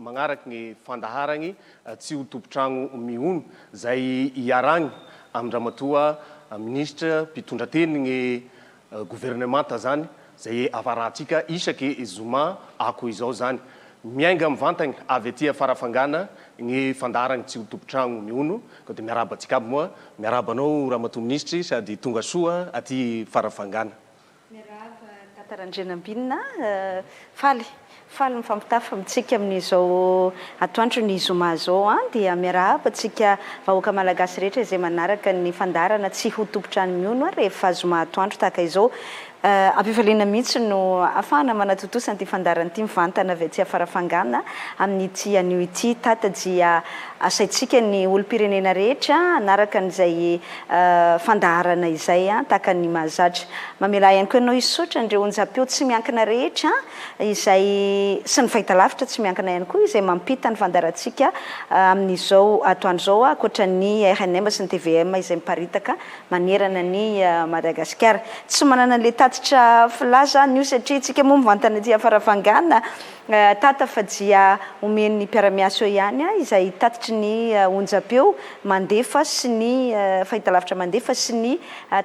magnaraky ny fandaharagny tsy ho tompotragno miono zay iaragny amindramatoa ministra mpitondra teny ny gouvernementa zany zay avarahantsika isaky zoma ako izao zany miainga mivantagny avy aty farafangana ny fandaharagny tsy ho tompotragno miono ko de miaraba antsika aby moa miarabanao ramatoa ministry sady tonga soa aty farafangana. Tatarandrenambinina faly mifampitafa mitsika amin'izao atoandro ny zoma zao dia miarahaba atsika vahoaka malagasy rehetra izay manaraka ny fandaharana tsy ho tompotrano miono rehefa zoma atoandro tahaka izao. Ampifaliana mihitsy no afahana manatotosana ty fandarana ty mivantana avy aty farafangana amin'ity anio ity tatadia asaitsika ny olo-pirenena rehetra anaraka an'izay fandaharana izay tahaka ny mahazatra. Mamela ihany koa ianao isotra andreo onjam-peo tsy miankina rehetra izay sy ny fahitalavitra tsy miankina ihany koa izay mampita ny fandarantsika amin'izao atoandro zao ankoatra ny RNM sy ny TVM izay miparitaka manerana ny Madagasikara. Tsy manana le tatitra filaza nio satria tsika moa mivantana aty farafangana tata fa dia omen'ny mpiaramiasa eo ihany izay tatitry ny onjam-peo mandefa sy ny fahitalavitra mandefa sy ny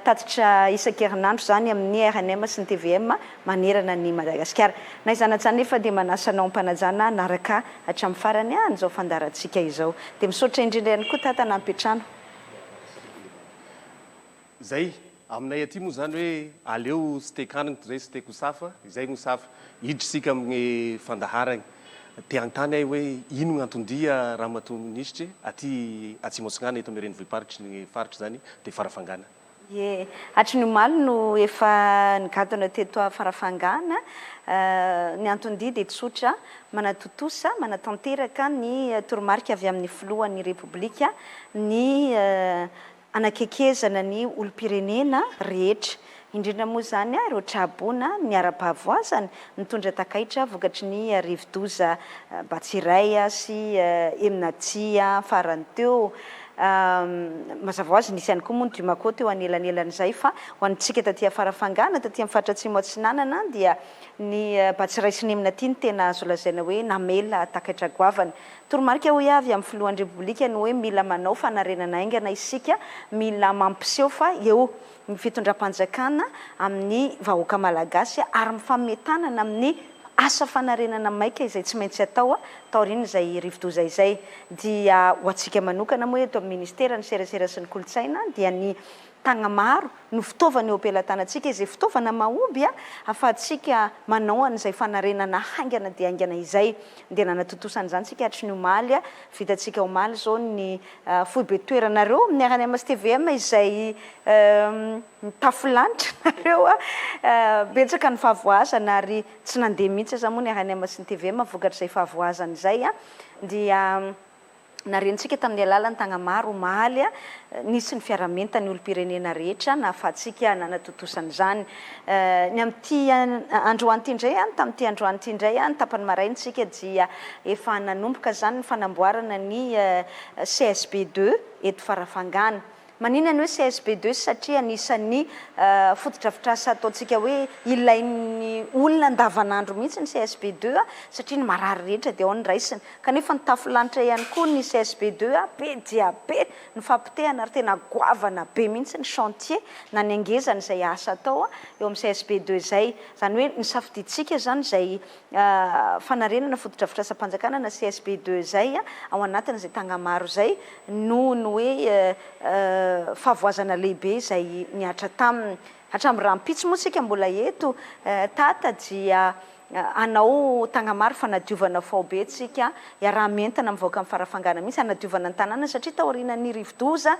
tatitra isan-kerinandro zany amin'ny RNM sy ny TVM manerana ny Madagasikara. Na izana zany nefa dia manasanao ampanajana naraka hatramin'ny farany an'izao fandarantsika izao. Dia misaotra indrindra ihany koa tata nampitrano. Zay aminay aty moa zany hoe aleo sy tekaniny zay sy teko safa izay no safa hidrisika amin'ny fandaharagny te antany ahy hoe ino gn'antondia ramatoa ministry aty Atsimo-Atsigana eto amin'ny renivohiparitry ny faritra zany de farafangana. Ye hatry ny omaly no efa nigadona teto farafangana ny antondia de tsotra manatotosa manatanteraka ny toromarika avy amin'ny filohan'ny repoblika ny anakekezana ny olo-pirenena rehetra indrindra moa zany ireo trabona ny ara-pahavoazana mitondra takaitra vokatry ny rivo-doza Batsiray sy Eminatia farany teo mazava ho azy nisy ihany koa moa ny Dumako teo anelanelan'izay fa ho antsika taty farafangana taty amin'ny faritra Atsimo Atsinanana dia ny Batsiray sy ny Eminatia ny tena azo lazaina hoe namela takaitra goavana. Toromarika hoe avy amin'ny filohan'ny repoblika ny hoe mila manao fanarenana aingana isika mila mampiseho fa eo ny fitondram-panjakana amin'ny vahoaka malagasy ary mifametanana amin'ny asa fanarenana maika izay tsy maintsy atao taorina izay rivo-doza izay dia ho antsika manokana moa eto amin'ny ministera ny serasera sy ny kolotsaina dia ny tagna maro no fitaovana eo am-pelatanantsika izay fitaovana mahomby afahantsika manao an'izay fanarenana haingana dia haingana izay dia nanatotosana zany tsika hatry ny omaly vitantsika omaly zao ny foibe toeranareo amin'ny RNM sy TVM izay tafolanitra nareo betsaka ny fahavoazana ary tsy nandeha mihitsy aza moa ny RNM sy ny TVM vokatry izay fahavoazana izay dia narentsika tamin'ny alalan'ny tagna maro omaly nisy ny fiaramenta ny olo-pirenena rehetra nahafahantsika nanatotosana zany ny am'ty androany ity indray tamin'ity androany ity indray ny tapany maraintsika dia efa nanomboka zany ny fanamboarana ny CSB2 eto farafangana. Maninona ny hoe CSB2 satria anisan'ny fotodrafitrasa ataontsika hoe ilain'ny olona andavanandro mihitsy ny CSB2 satria ny marary rehetra dia ao ny raisiny kanefa ny tafolanitra ihany koa ny CSB2 be dia be ny fampitehana ary tena goavana be mihitsy ny chantier na ny angezana izay asa atao eo amin'ny CSB2 zay zany hoe ny safiditsika zany zay fanarenana fotodrafitrasa-panjakana na CSB2 zay ao anatin'izay tagna maro zay noho ny hoe fahavoazana lehibe izay niatra taminy hatramin'ny rahampitso moa tsika mbola eto tata dia anao tagna maro fanadiovana faobe tsika iaraha-mentana mivoaka amin'ny farafangana mihitsy anadiovana ny tanàna satria taorian'ny rivo-doza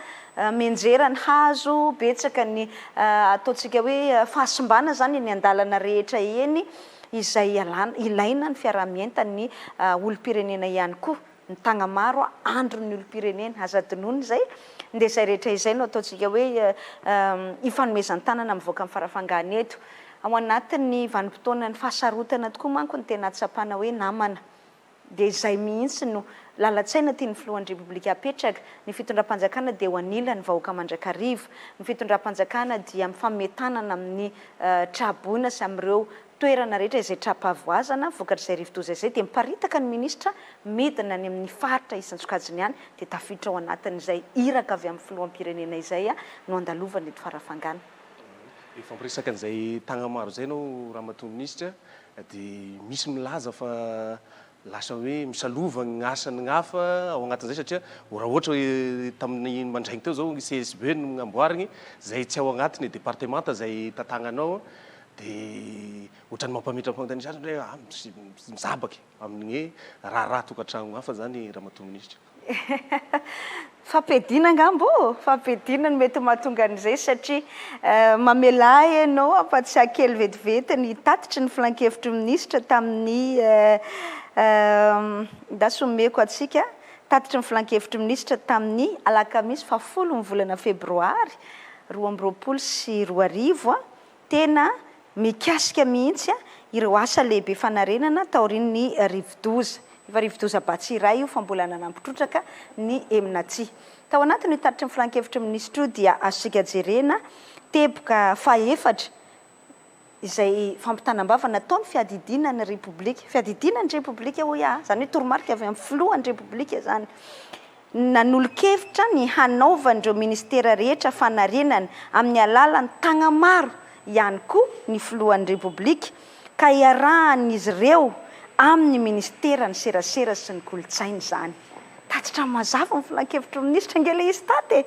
menjera ny hazo betsaka ny ataontsika hoe fahasimbana zany ny andalana rehetra eny izay ilaina ny fiaraha-mentany olo-pirenena ihany koa ny tagna maro andron'ny olo-pirenena aza-dinoana zay nde zay rehetra izay no ataontsika hoe ifanomezany tanana mivoaka amin'ny farafangana eto ao anatin'ny vanim-potoana ny fahasarotana tokoa manko ny tena tsapana hoe namana dia izay mihitsy no lalatsaina tiany filohan'ny repoblika apetraka. Ny fitondram-panjakana dia ho anila ny vahoaka mandrakariva. Ny fitondram-panjakana dia mifametanana amin'ny traboina sy amin'ireo toerana rehetra izay trapavoazana vokatr'izay rivodoza izay dia miparitaka ny ministra midina ny amin'ny faritra isan-tsokajiny ihany dia tafiditra ao anatin'izay iraka avy amin'ny filoham-pirenena izay no andalovany eto farafangana. Fampiresaka an'izay tagna maro zay nao Ramatoa Minisitra dia misy milaza fa lasa hoe misalova ny asany hafa ao anatin'izay satria raha ohatra hoe tamin'ny mandraigny teo zao CSB no namboariny zay tsy ao anatiny départementa zay tantagnanao dia ohatrany mampamitra famitanisy azy hoe mizabaky amin'ny raha tokantrano hafa zany Ramatoa Minisitra. Fampidina ngambo fampidina no mety mahatonga an'izay satria mamela ianao ampatsiahy kely vetivety ny tatitry ny filan-kevitry minisitra tamin'ny dasomeko atsika tatitry ny filan-kevitry minisitra tamin'ny alakamisy 10 ny volana febroary 2024 tena mikasika mihitsy ireo asa lehibe fanarenana taorian'ny rivodoza. Efa rivodoza Batsiray io fa mbola nanampitrotraka ny Eminaty. Tao anatin'ny tatitry ny filan-kevitry minisitra io dia azosika jerena teboka faefatra izay fampitanam-bava nataony fiadidinan'ny repoblika. Fiadidinan'ny repoblika hoy zany hoe toromarika avy amin'ny filohan'ny repoblika zany. Nanolo-kevitra ny hanaovan'ireo ministera rehetra fanarenana amin'ny alalan'ny tagna maro ihany koa ny filohan'ny repoblika ka iarahan'izy ireo amin'ny ministera ny serasera sy ny kolotsaina zany. Tatitra mazava ny filan-kevitry minisitra ngele izy tate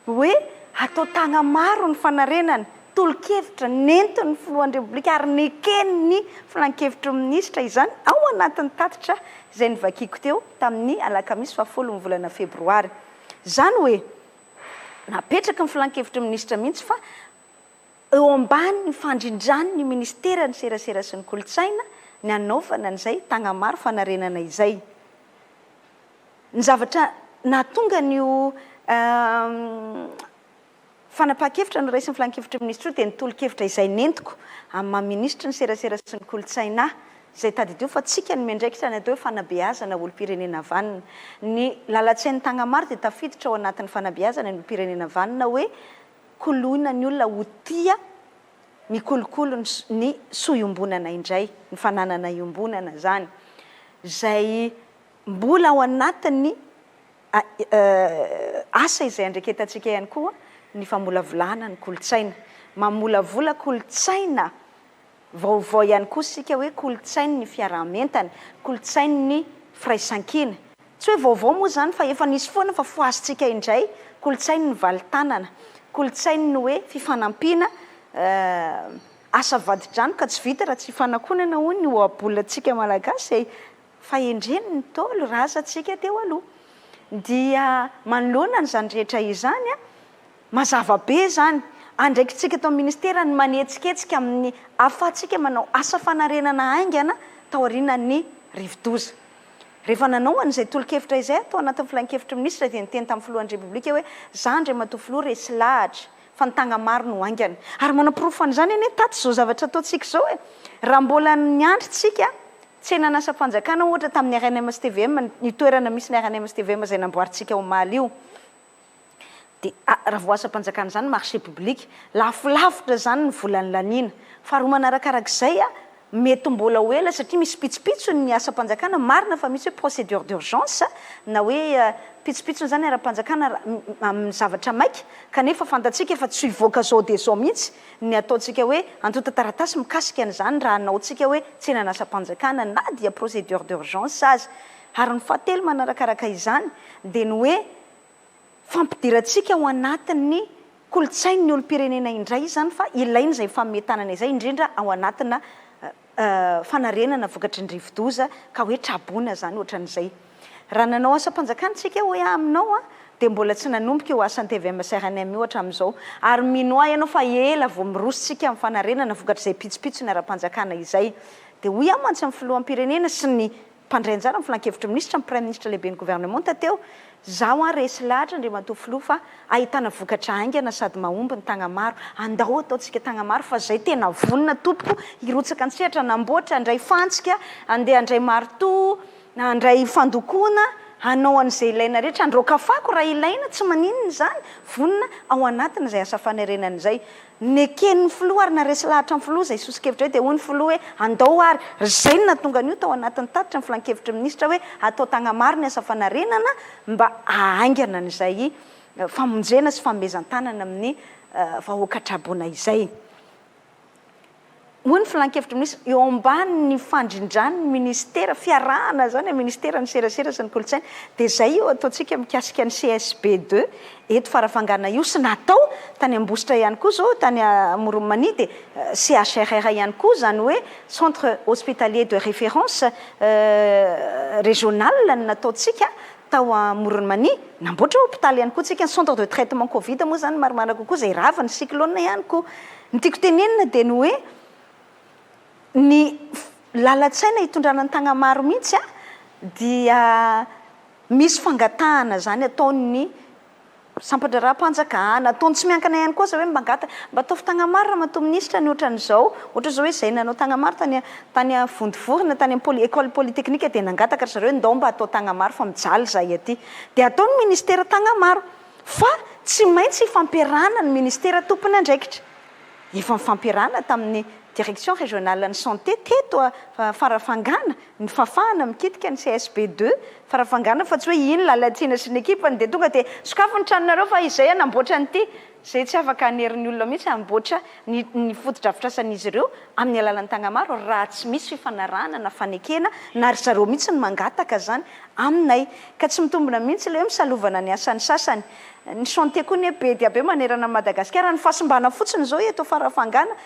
hoe atao tagna maro ny fanarenana tolo-kevitra nentin'ny filohan'ny repoblika ary nekeny ny filan-kevitry minisitra izany ao anatin'ny tatitra izay nivakiko teo tamin'ny alakamisy 10 ny volana febroary. Zany hoe napetraka ny filan-kevitry minisitra mihitsy fa eo ambany ny fandrindrany ny ministera ny serasera sy ny kolotsaina ny anaovana an'izay tagna maro fanarenana izay. Ny zavatra nahatonga n'io fanapahan-kevitra no raisin'ny filan-kevitry minisitra io dia nitolo-kevitra izay nentiko amin'ny maha-ministra ny serasera sy ny kolotsaina izay tadidio fa tsika ny mendraikitra ny atao hoe fanabeazana olo-pirenena vanina. Ny lalatsain'ny tagna maro dia tafiditra ao anatin'ny fanabeazana ny olo-pirenena vanina hoe koloina ny olona ho tia mikolokolo ny soiombonana indray, ny fananana iombonana zany. Zay mbola ao anatin'ny asa izay andreketantsika ihany koa ny famolavolana ny kolotsaina. Mamolavola kolotsaina vaovao ihany koa sika hoe kolotsainy ny fiarahamentana, kolotsainy ny firaisan-kina. Tsy hoe vaovao moa zany fa efa nisy foana fa foazitsika indray kolotsainy ny valitanana, kolotsainy ny hoe fifanampiana asa vadidrano ka tsy vita raha tsy fanakonana hoy ny oabolatsika malagasy fa endreny ny tolo razatsika teo aloha. Dia manoloana n'izany rehetra izany mazava be zany andraikitsika tao ministera ny manetsiketsika amin'ny ahafahantsika manao asa fanarenana aingana taorian'ny rivodoza. Rehefa nanao an'izay tolo-kevitra izay atao anatin'ny filan-kevitry minisitra dia niteny tamin'ny filohan'ny repoblika hoe zandry matoa filoha resy lahatra fa ny tagna maro no aingana. Ary manam-pirofany zany anie taty zao zavatra ataontsika zao raha mbola niandritsika tsena n'asa-panjakana ohatra tamin'ny RNMSTVM ny toerana misy ny RNMSTVM izay namboaritsika ao Maly io. Dia raha vao asa-panjakana zany marché public lafolavitra zany ny volan'ny lanina. Faharoa manarakarak'izay mety mbola ho ela satria misy pitsopitso ny asa-panjakana marina fa misy hoe procédure d'urgence na hoe pitsopitsony zany ara-panjakana amin'ny zavatra maika kanefa fantatsika efa tsy hivoaka zao dia zao mihitsy ny ataontsika hoe antota taratasy mikasika an'izany raha anaontsika hoe tsena n'asa-panjakana na dia procédure d'urgence azy. Ary ny fahatelo manarakaraka izany dia ny hoe fampidirantsika ao anatin'ny kolotsain'ny olo-pirenena indray zany fa ilainy izay fametanana izay indrindra ao anatina fanarenana vokatry ny rivodoza ka hoe traboina zany ohatran'izay. Raha nanao asa-panjakantsika hoe aminao dia mbola tsy nanomboka eo asan'ny TVM CRNM ohatra amin'izao ary mino ahy ianao fa ela vao mirositsika amin'ny fanarenana vokatr'izay pitsopitso ny ara-panjakana izay. Dia hoy aho mantsy amin'ny filoham-pirenena sy ny mpandray anjara ny filan-kevitry minisitra ny premier ministre lehibe ny gouvernement tateo zaho resy lahatra Andriamatoa filoha fa ahitana vokatra aingana sady mahomby ny tagna maro andao ataontsika tagna maro fa zay tena vonona tompoko hirotsaka antsehatra namboatra andray fantsika andeha andray marito na andray fandokoana hanao an'izay ilaina rehetra androkafako raha ilaina tsy maninona zany vonina ao anatin' izay asa fanerenana izay ny eken'ny filoha ary naresy lahatra amin'ny filoha zay sosikevitra hoe dia hoy ny filoha hoe andao ary zay na tonga an'io tao anatin'ny tatitra ny filan-kevitra minisitra hoe atao tagna-maro ny asa fanarenana mba ahaingana n'izay famonjena sy famezan-tanana amin'ny vahoaka traboana izay. Hoy ny filan-kevitra minisitra eo ambany ny fandrindrany ny ministera fiarahana zany ministera ny serasera sy ny kolotsaina dia zay io ataontsika mikasika ny CSB2 eto farafangana io sy natao tany Ambositra ihany koa zao tany Moronmania dia CHRR ihany koa zany hoe centre hospitalier de référence régional ny nataontsika tao Moronmania namboatra hôpitaly ihany koa tsika ny centre de traitement Covid moa zany maromaro kokoa zay ravany cyclone ihany koa ny tiako tenenina dia ny hoe ny lalatsaina hitondrana ny tagna maro mihitsy dia misy fangatahana zany ataon'ny sampatra raha-mpanjakana ataony tsy miankana ihany koa za hoe mangata mba ataovy tagna maro raha matoa minisitra ny ohatran'izao ohatra zao hoe zay nanao tagna maro tany Vondivorona tany école polytechnique dia nangataka ry zareo ndao mba atao tagna maro fa mijaly zay aty dia ataony ministera tagna maro fa tsy maintsy ifampiarahana ny ministera tompony andraikitra efa mifampiarahana tamin'ny direction régionale ny santé teto farafangana ny fafahana mikitika ny CSB2 farafangana fa tsy hoe iny lalatina sy ny ekipany dia tonga dia sokafo ny tranonareo fa izay anamboatra nyity zay tsy afaka hanerin'ny olona mihitsy amboatra ny fotodrafitrasan'izy ireo amin'ny alalan'ny tagna maro raha tsy misy fifanarahana na fanekena na ry zareo mihitsy ny mangataka zany aminay ka tsy mitombona mihitsy le hoe misalovana ny asan'ny sasany ny santé koa ny be dia be manerana Madagasikara ny fahasimbana fotsiny zao eto farafangana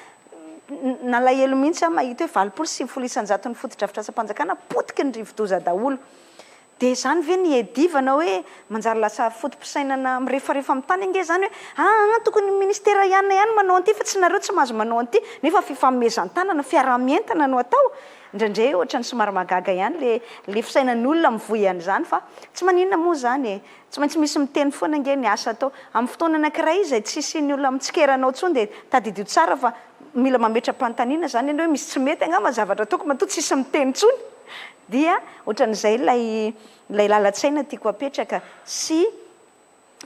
nalahelo mihitsy mahita hoe 20 isanjato ny fotodrafitrasa-panjakana potiky ny rivo-doza daholo dia zany ve ny edivana hoe manjary lasa fotom-pisainana mirefarefa amin'ny tany ange zany hoe tokony ministera ihany manao an'ity fa tsy nareo tsy mahazo manao an'ity nefa fifamezan-tanana fiarah-mientana no atao indraindray ohatra ny somary magaga ihany le fisainan'ny olona mivoy an'izany fa tsy maninona moa zany tsy maintsy misy miteny foana ange ny asa atao amin'ny fotoana anankiray izay tsisy ny olona mitsikeranao tsony dia tadidio tsara fa mila mametra-panontaniana zany hoe misy tsy mety angamba zavatra ataoko matoa tsisy miteny tsony dia ohatran'izay lay lalatsaina tiako apetraka sy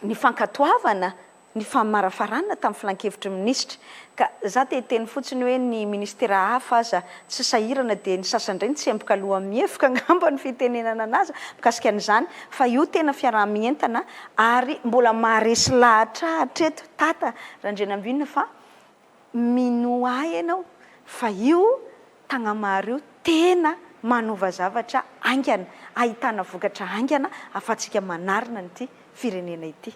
ny fankatoavana ny famarafarana tamin'ny filan-kevitry minisitra ka za teny fotsiny hoe ny ministera hafa aza tsy sahirana dia ny sasandray ny tsy emboka aloha miefika angamba ny fitenenana anazy mikasika an'izany fa io tena fiarah-mientana ary mbola maharesy lahatra hatreto tata Randrianambinina fa minoay ianao fa io tagna maro io tena manova zavatra aingana ahitana vokatra aingana afatsika manarina nyity firenena ity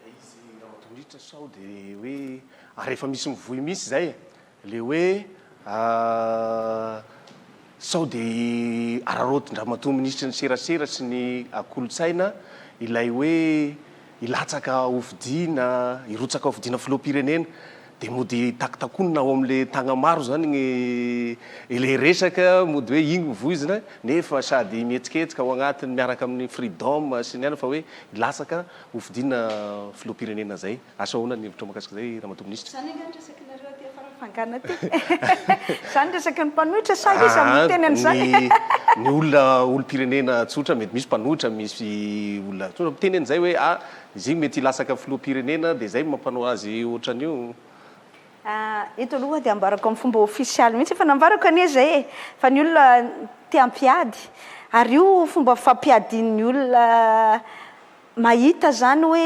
izy raha sao dia hoe rehefa misy mivoy misy zay le hoe sao dia ararotin-dramatoa ministra ny serasera sy ny kolotsaina ilay hoe ilatsaka hofidiana irotsaka hofidiana filoha-pirenena dia mody takitakonina ao amin'le tagna maro zany le resaka mody hoe iny mivoizina nefa sady mihetsiketsika ao agnatiny miaraka amin'ny freedom sy ny ana fa hoe ilatsaka hofidiana filoha-pirenena zay asa ahoana ny hevitra makasika zay ramatoa ministra zany angany resakinareo aty farafangana ty zany resaky ny mpanohitra sa izy amin'ny teny an'izany ny olo-pirenena tsotra mety misy mpanohitra misy olona tsotra miteny an'izay hoe izy iny mety ilatsaka filoha-pirenena dia zay mampanao azy ohatran'io eto aloha dia ambarako amin'ny fomba ofisialy mihitsy efa nambarako anie zay fa ny olona te-ampiady ary io fomba fampiadian'ny olona mahita zany hoe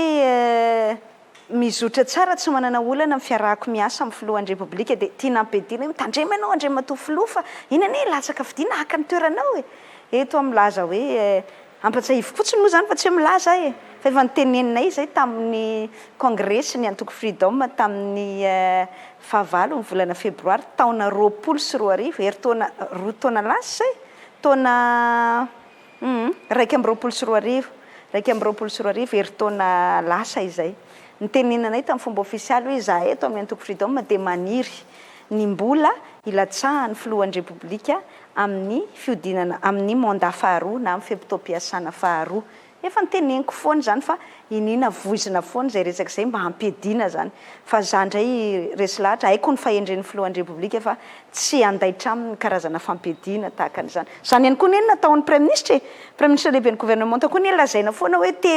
mizotra tsara tsy manana olana amin'ny fiarahako miasa amin'ny filohan'ny repoblika dia tiana ampediana hoe mitandrema ianao andrematoa filoha fa inane latsaka fidiana haka ny toeranao eto milaza hoe ampatsahivy fotsiny moa zany fa tsy milaza fa efa niteneninay zay tamin'ny congrès ny antoko freedom tamin'ny fahavalo ny volana febroary taona 20 heritaona 2 taona lasa zay taona 1 heritaona lasa izay niteneninay tamin'ny fomba ofisialy hoe za eto amin'ny antoko freedom dia maniry ny mbola ilatsahan'ny filohan'ny repoblika amin'ny fiodinana amin'ny mandat faharoa na amin'ny fiam-pitom-piasana faharoa efa niteneniko foana zany fa inina voizina foana zay resaka zay mba hampiadiana zany fa za ndray resy lahatra haiko ny fahendren'ny filohan'ny repoblika fa tsy andaitra aminy karazana fampiadiana tahaka an'izany zany ihany koa neny nataon'ny prime ministre lehibe ny gouvernement koa ny lazaina foana hoe te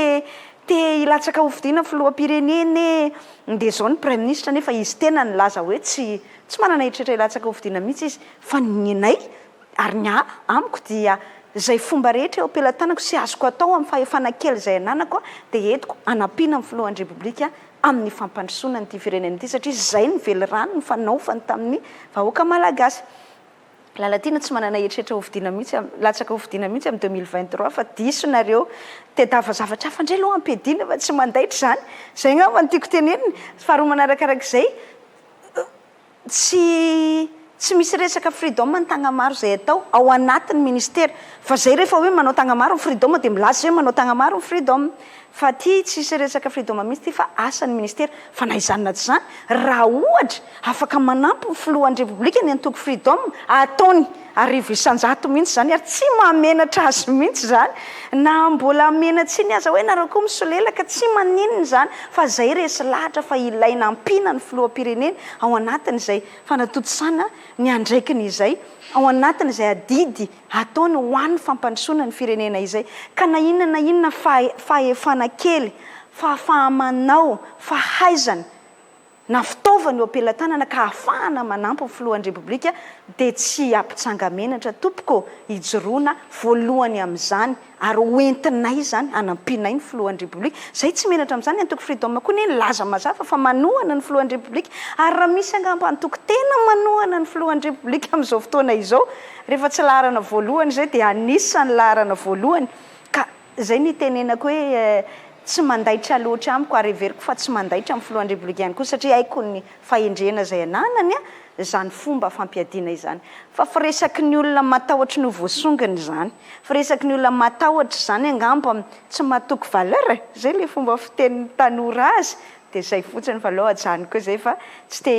hilatsaka hofidiana filoham-pireneny de zao ny prime ministre nefa izy tena nylaza hoe tsy manana hitrehitra hilatsaka hofidiana mihitsy izy fa ninay ary ny amiko dia zay fomba rehetra eo ampelantanako sy azoko atao amin'ny fahefana kely zay ananako dia entiko anampiana amin'ny filohan'ny repoblika amin'ny fampandrosoana nyity firenena ity satria zay ny velirano ny fanaofany tamin'ny vahoaka malagasy lalatina tsy manana hetrehitra hofidiana mihitsy latsaka hofidiana mihitsy amin'ny 2023 fa diso nareo tedava zavatra hafa indray aloha ampiadiana fa tsy mandaitra zay ngamba ny tiako teneniny faharoa manarakarak'izay tsy misy resaka freedom ny tagna maro zay atao ao anatin'ny ministera fa zay rehefa hoe manao tagna maro ny freedom dia milaza hoe manao tagna maro ny freedom fa ty tsisy resaka freedom mihitsy ty fa asan'ny ministera fa na izany tsy zany raha ohatra afaka manampy ny filohan'ny repoblika ny antoko freedom ataony arivo isanjato mihitsy zany ary tsy mamenatra azy mihitsy zany na mbola menatsy ny aza hoe nareo koa misolelaka tsy maninony zany fa zay resy lahatra fa ilaina ampina ny filoham-pirenena ao anatin'izay fanatontosana ny andraikiny izay ao anatin'izay adidy ataony ho an'ny fampandrosoana ny firenena izay ka na inona fahefana kely fahafahamanao fahaizana na fitaovana eo ampelantanana ka ahafahana manampy ny filohan'ny repoblika dia tsy ampitsanga menatra tompoko hijoroana voalohany amin'izany ary hoentinay zany anampinay ny filohan'ny repoblika zay tsy menatra amin'izany antoko freedom koa ny laza mazafa fa manohana ny filohan'ny repoblika ary raha misy angamba antoko tena manohana ny filohan'ny repoblika amin'izao fotoana izao rehefa tsy laharana voalohany zay dia anisany laharana voalohany ka zay ny tenenako hoe tsy mandaitra loatra amiko ary everiko fa tsy mandaitra amin'ny filohan'ny repoblika ihany koa satria haiko ny fahendrena zay ananany zany fomba fampiadiana izany fa firesaky ny olona matahotra no voasongany zany firesaky ny olona matahotra zany angamba tsy mahatoky valeur zay le fomba fitenin'ny tanora azy dia zay fotsiny fa loha ajany koa zay fa tsy te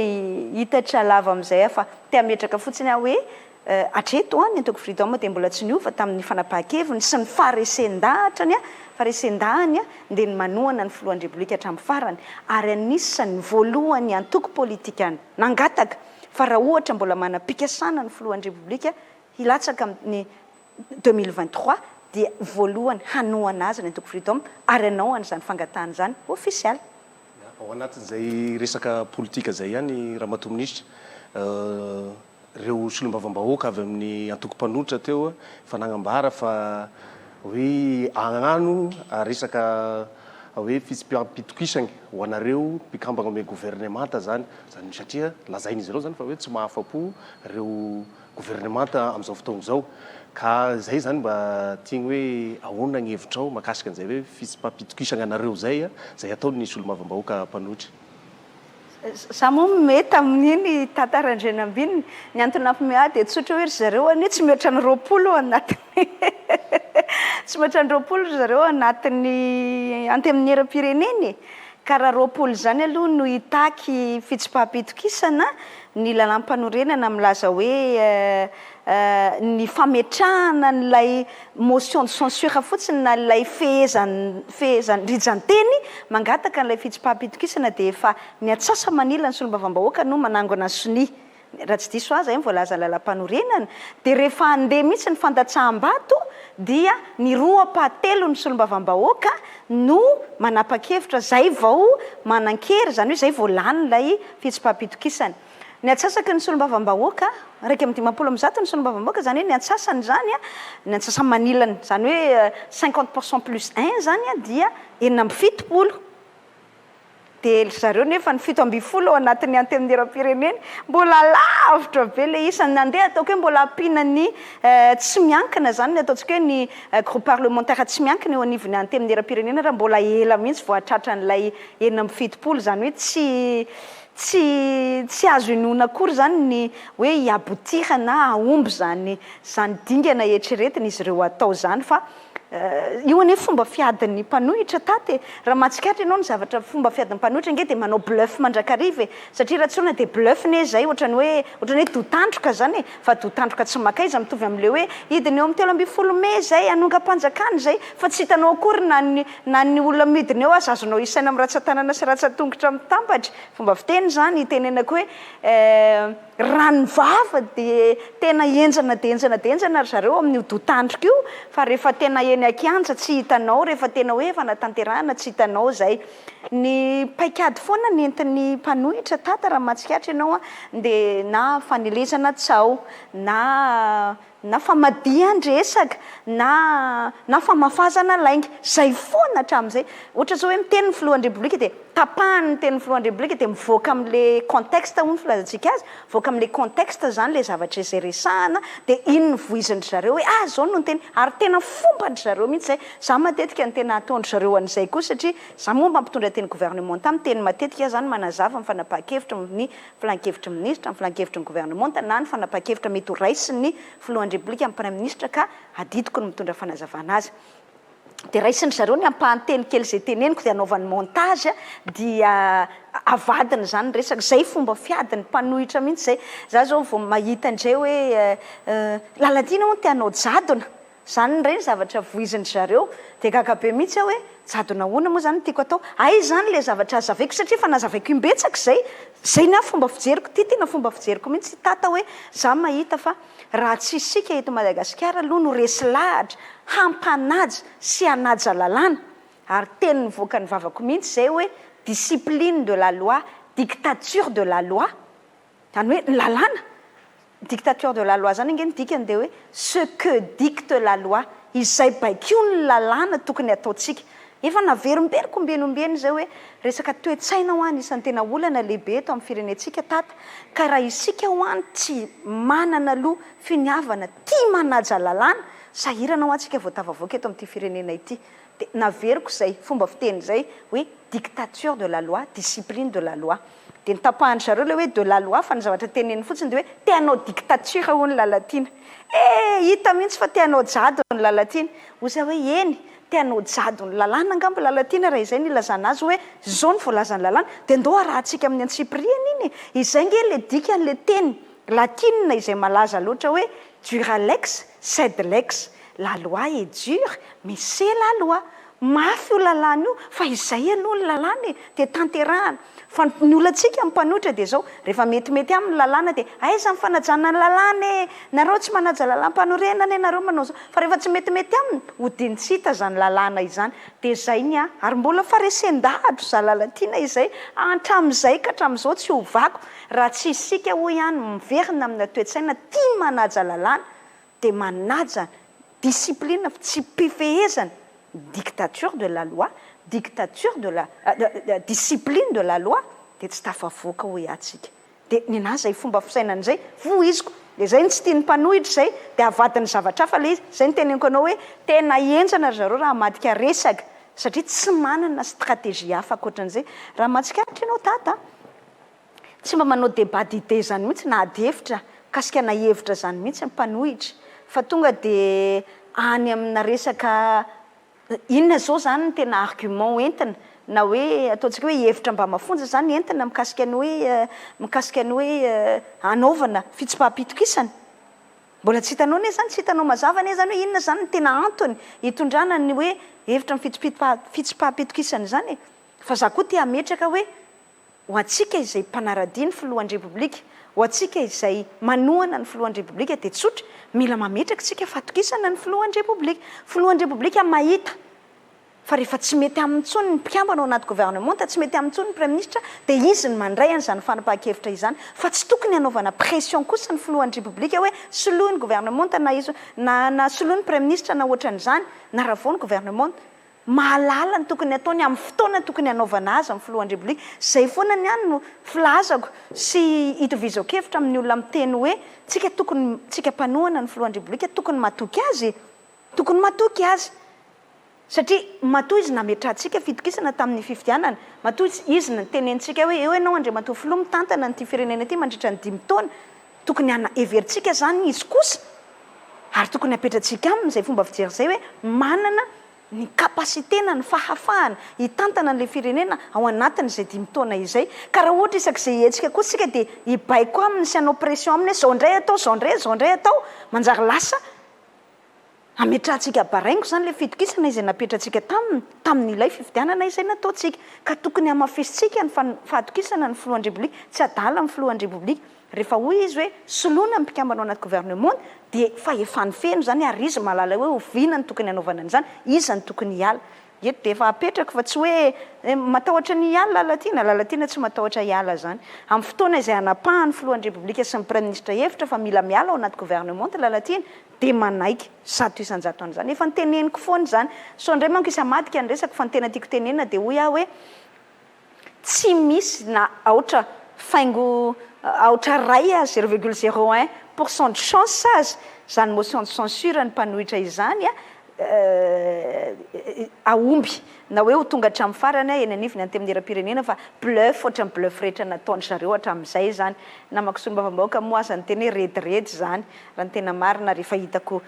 hitatra lava amin'izay fa te ametraka fotsiny aho hoe atreto ny antoko freedom dia mbola tsy niova tamin'ny fanapahan-keviny sy ny faharesendahatrany faharesendahany dia ny manohana ny filohan'ny repoblika hatramin'ny farany ary anisan'ny voalohany antoko politika nangataka fa raha ohatra mbola manam-pikasana ny filohan'ny repoblika hilatsaka amin'ny 2023 dia voalohany hanohana azy ny antoko freedom ary anao an'izany fangatahana zany ofisialy ao anatin'izay resaka politika zay ihany ramatoa ministra reo solombavam-bahoaka avy amin'ny antoko mpanolotra teo fa nagnambara fa hoe agnano resaka hoe fitsipitokisany ho anareo mpikambana ame gouvernemanta zany satria lazain'izy ireo zany fa hoe tsy mahafa-po reo gouvernemanta amin'izao fotoana zao ka zay zany mba tiany hoe ahoana ny hevitrao makasika an'izay hoe fitsipitokisana anareo zay ataony solombavam-bahoaka mpanolotra za moa mety amin'iny tantarandrenambininy ny antony nampimea dia tsotra hoe ry zareo any tsy mihoatra ny roapolo anatiny tsy mihoatra ny roapolo ry zareo anatin'ny antemin'ny eram-pireneny ka raha roapolo zany aloha no hitaky fitsipahapitokisana ny lalam-panorenana milaza hoe ny fametrahana n'ilay motion de censure fotsiny na ilay fehezany rijanteny mangataka n'ilay fitsipahapitokisana dia efa ny atsasa manila ny solombavam-bahoaka no manangona soni raha tsy diso azy voalaza lalam-panorenana dia rehefa andeha mihitsy ny fandatsaham-bato dia ny roa pahatelo ny solombavam-bahoaka no manapa-kevitra zay vao manan-kery zany hoe zay vao lany ilay fitsipahapitokisana ny atsasaky ny solombavam-bahoaka raiky amin'ny 50% ny solombavam-bahoaka zany hoe ny atsasany zany ny atsasany manilany zany hoe 50% plus 1 zany dia 70% dia zareo nefa ny 7% ao anatin'ny antemin'ny eram-pireneny mbola lavitra be le isany nandeha ataoko hoe mbola ampinany tsy miankina zany ataontsika hoe ny groupe parlementaire tsy miankina eo anivony antemin'ny eram-pirenena raha mbola ela mihitsy vao atratra n'ilay 70% zany hoe tsy azo inoana akory zany ny hoe hiabotiha na ahomby zany dingana eritreretina izy ireo atao zany fa io ane fomba fiadin'ny mpanohitra taty raha mahatsikaritra ianao ny zavatra fomba fiadin'ny mpanohitra nge dia manao bluff mandrakariva satria raha tsona dia bluff ne zay ohatrany hoe dotandroka zany fa dotandroka tsy maka izy mitovy amin'le hoe hidiny eo amin'ny 3 me zay anonga-panjakany zay fa tsy hitanao akory na ny olona midiny eo azy azonao isaina amin'ny ratsan-tanana sy ratsan-tongotra mitambatra fomba fiteny zany hitenenako hoe rano vava dia tena enjana dia enjana zareo amin'io dotandroka io fa rehefa tena eny akianja tsy hitanao rehefa tena hoe efa natanterahana tsy hitanao zay ny paikady foana ny entin'ny mpanohitra tata raha mahatsikaritra ianao dia na fanelezana tsao na famadihan-dresaka na famafazana lainga zay foana hatramin'izay ohatra zao hoe miteny ny filohan'ny repoblika dia tapahany ny teny ny filohan'ny repoblika dia mivoaka amin'le contexte hono filazantsika azy voaka amin'le contexte zany le zavatra izay resahana dia iny ny voizindry zareo hoe zao no ny teny ary tena fombandry zareo mihitsy zay za matetika ny tena ataondry zareo an'izay koa satria za moa mampitondra teny gouvernement tamin'ny teny matetika zany manazava ny fanapahan-kevitra ny filan-kevitry ministra ny filan-kevitry ny gouvernement na ny fanapahan-kevitra mety ho raisin'ny filohan'ny repoblika amin'ny prime ministre ka adidiko ny mitondra fanazavana azy dia raisiny zareo ny ampahanteny kely zay teneniko dia anaovan'ny montage dia avadiny zany resaka zay fomba fiadiny mpanohitra mihitsy zay za zao vao mahita indray hoe lalatiana moa tianao jadona zany ndray ny zavatra voiziny zareo dia gagabe mihitsy hoe jadona ona moa zany tiako atao zany le zavatra azavaiko satria fa nazavaiko imbetsaka zay na fomba fijeriko tena fomba fijeriko mihitsy tata hoe za mahita fa raha tsy isika eto Madagasikara aloha no resy lahatra hampanaja sy hanaja lalàna ary teny nivoaka ny vavako mihitsy zay hoe discipline de la loi dictature de la loi zany hoe lalàna dictature de la loi zany nge ny dikany dia hoe ce que dicte la loi izay baikio ny lalàna tokony ataontsika efa naverimberiko ombenombeny zay hoe resaka toe-tsaina ho any isan'ny tena olana lehibe eto amin'ny firenentsika tata ka raha isika ho any tsy manana aloha finiavana tia manaja lalàna sahirana ho antsika voatavavoaka eto amin'ity firenena ity dia naveriko zay fomba fiteny zay hoe dictature de la loi discipline de la loi dia nitapahany zareo le hoe de la loi fa ny zavatra teneny fotsiny dia hoe teanao dictature ho ny lalatiana hita mihitsy fa teanao jado ny lalatiana ozy hoe eny teanao jado ny lalàna angamba lalatiana raha izay nilazana azy hoe zao ny voalazany lalàna dia ndao arahantsika amin'ny antsipriana iny izay nge le dikan'le teny latinina izay malaza loatra hoe dura lex sed lex la loi est dure mais c'est la loi mafy io lalàna io fa izay aloha ny lalàna dia tanterahana fa ny olantsika mpanohitra dia zao rehefa metimety amin'ny lalàna dia aiza mifanajana ny lalàna nareo tsy manaja lalàna mpanorenana nareo manao zao fa rehefa tsy metimety aminy hodinitsita zany lalàna izany dia zay ny ary mbola faresen-dahadro za lalatiana izay hatramin'izay ka hatramin'izao tsy hovako raha tsy isika ho ihany miverina amin'ny toe-tsaina tia manaja lalàna dia manaja discipline tsy mpifehezana dictature de la loi dictature de la discipline de la loi dia tsy tafavoaka ho iatsika dia nina zay fomba fisainana zay voiziko dia zay ny tsy tiany mpanohitra zay dia avadiny zavatra hafa le izy zay ny teneniko anao hoe tena enjana ry zareo raha madika resaka satria tsy manana stratégie hafa akoatran'izay raha mahatsikaritra ianao tata tsy mba manao débat d'idée zany mihitsy na ady hevitra kasika na hevitra zany mihitsy mpanohitra fa tonga dia any amina resaka inona zao zany ny tena argument entina na hoe ataontsika hoe hevitra mba mafonja zany entina mikasika ny hoe anaovana fitsipaham-pitokisana mbola tsy hitanao ne zany tsy hitanao mazava ne zany hoe inona zany ny tena antony hitondrana ny hoe hevitra ny fitsipaham-pitokisana zany fa za koa tia ametraka hoe ho antsika izay mpanaradia ny filohan'ny repoblika ho antsika izay manohana ny filohan'ny repoblika dia tsotra mila mametraka tsika fatokisana ny filohan'ny repoblika mahita fa rehefa tsy mety amin'ny tsony ny mpikambana ao anaty gouvernement tsy mety amin'ny tsony ny prime ministre dia izy ny mandray an'izany fanapahan-kevitra izany fa tsy tokony hanaovana pression kosa ny filohan'ny repoblika hoe soloiny gouvernement na soloiny prime ministre na ohatran'izany na raha vao ny gouvernement mahalala ny tokony ataony amin'ny fotoana tokony hanaovana azy amin'ny filohan'ny repoblika zay foana ny any no filazako sy itovizako-kevitra amin'ny olona miteny hoe tsika mpanohana ny filohan'ny repoblika tokony matoky azy satria matoa izy nametrahantsika fitokisana tamin'ny fifidianana matoa izy nytenentsika hoe eo ianao andre matoa filoha mitantana nyty firenena ity mandritra ny 5 taona tokony everitsika zany izy kosa ary tokony apetratsika amin'izay fomba fijery zay hoe manana ny kapasitena ny fahafahana hitantana n'le firenena ao anatin'izay 5 taona izay ka raha ohatra isak'izay etsika koa tsika dia hibaiko aminy sy anao pression aminy hoe zao ndray atao zao ndray atao manjary lasa ametrahantsika baraingo zany le fitokisana izay napetratsika tamin'ilay fifidianana izay nataontsika ka tokony hamafisitsika ny fahatokisana ny filohan'ny repoblika tsy adala amin'ny filohan'ny repoblika rehefa hoy izy hoe soloana ny mpikambana ao anaty gouvernement dia fa efa ny feno zany ary izy malala hoe oviana ny tokony hanaovana an'izany iza ny tokony hiala eto dia efa apetraka fa tsy hoe matahotra ny hiala lalatiana tsy matahotra hiala zany amin'ny fotoana izay anapahan'ny filohan'ny repoblika sy ny premier ministre hevitra fa mila miala ao anaty gouvernement lalatiana dia manaiky 100% an'izany efa nyteneniko foana zany so ndray manko isamadika ny resaka fa ny tena tiako tenena dia hoy aho hoe tsy misy na aotra faingo aotra ray a 0,01% de chance azy zany motion de censure ny mpanohitra izany aomby na hoe ho tonga hatramin'ny farany eny anivony any tamin'ny era-pirenena fa bluff ohatrany bluff rehetra nataony zareo hatramin'izay zany na makosolom-bavam-bahoaka moa aza ny teny hoe redyredy zany raha ny tena marina rehefa hitako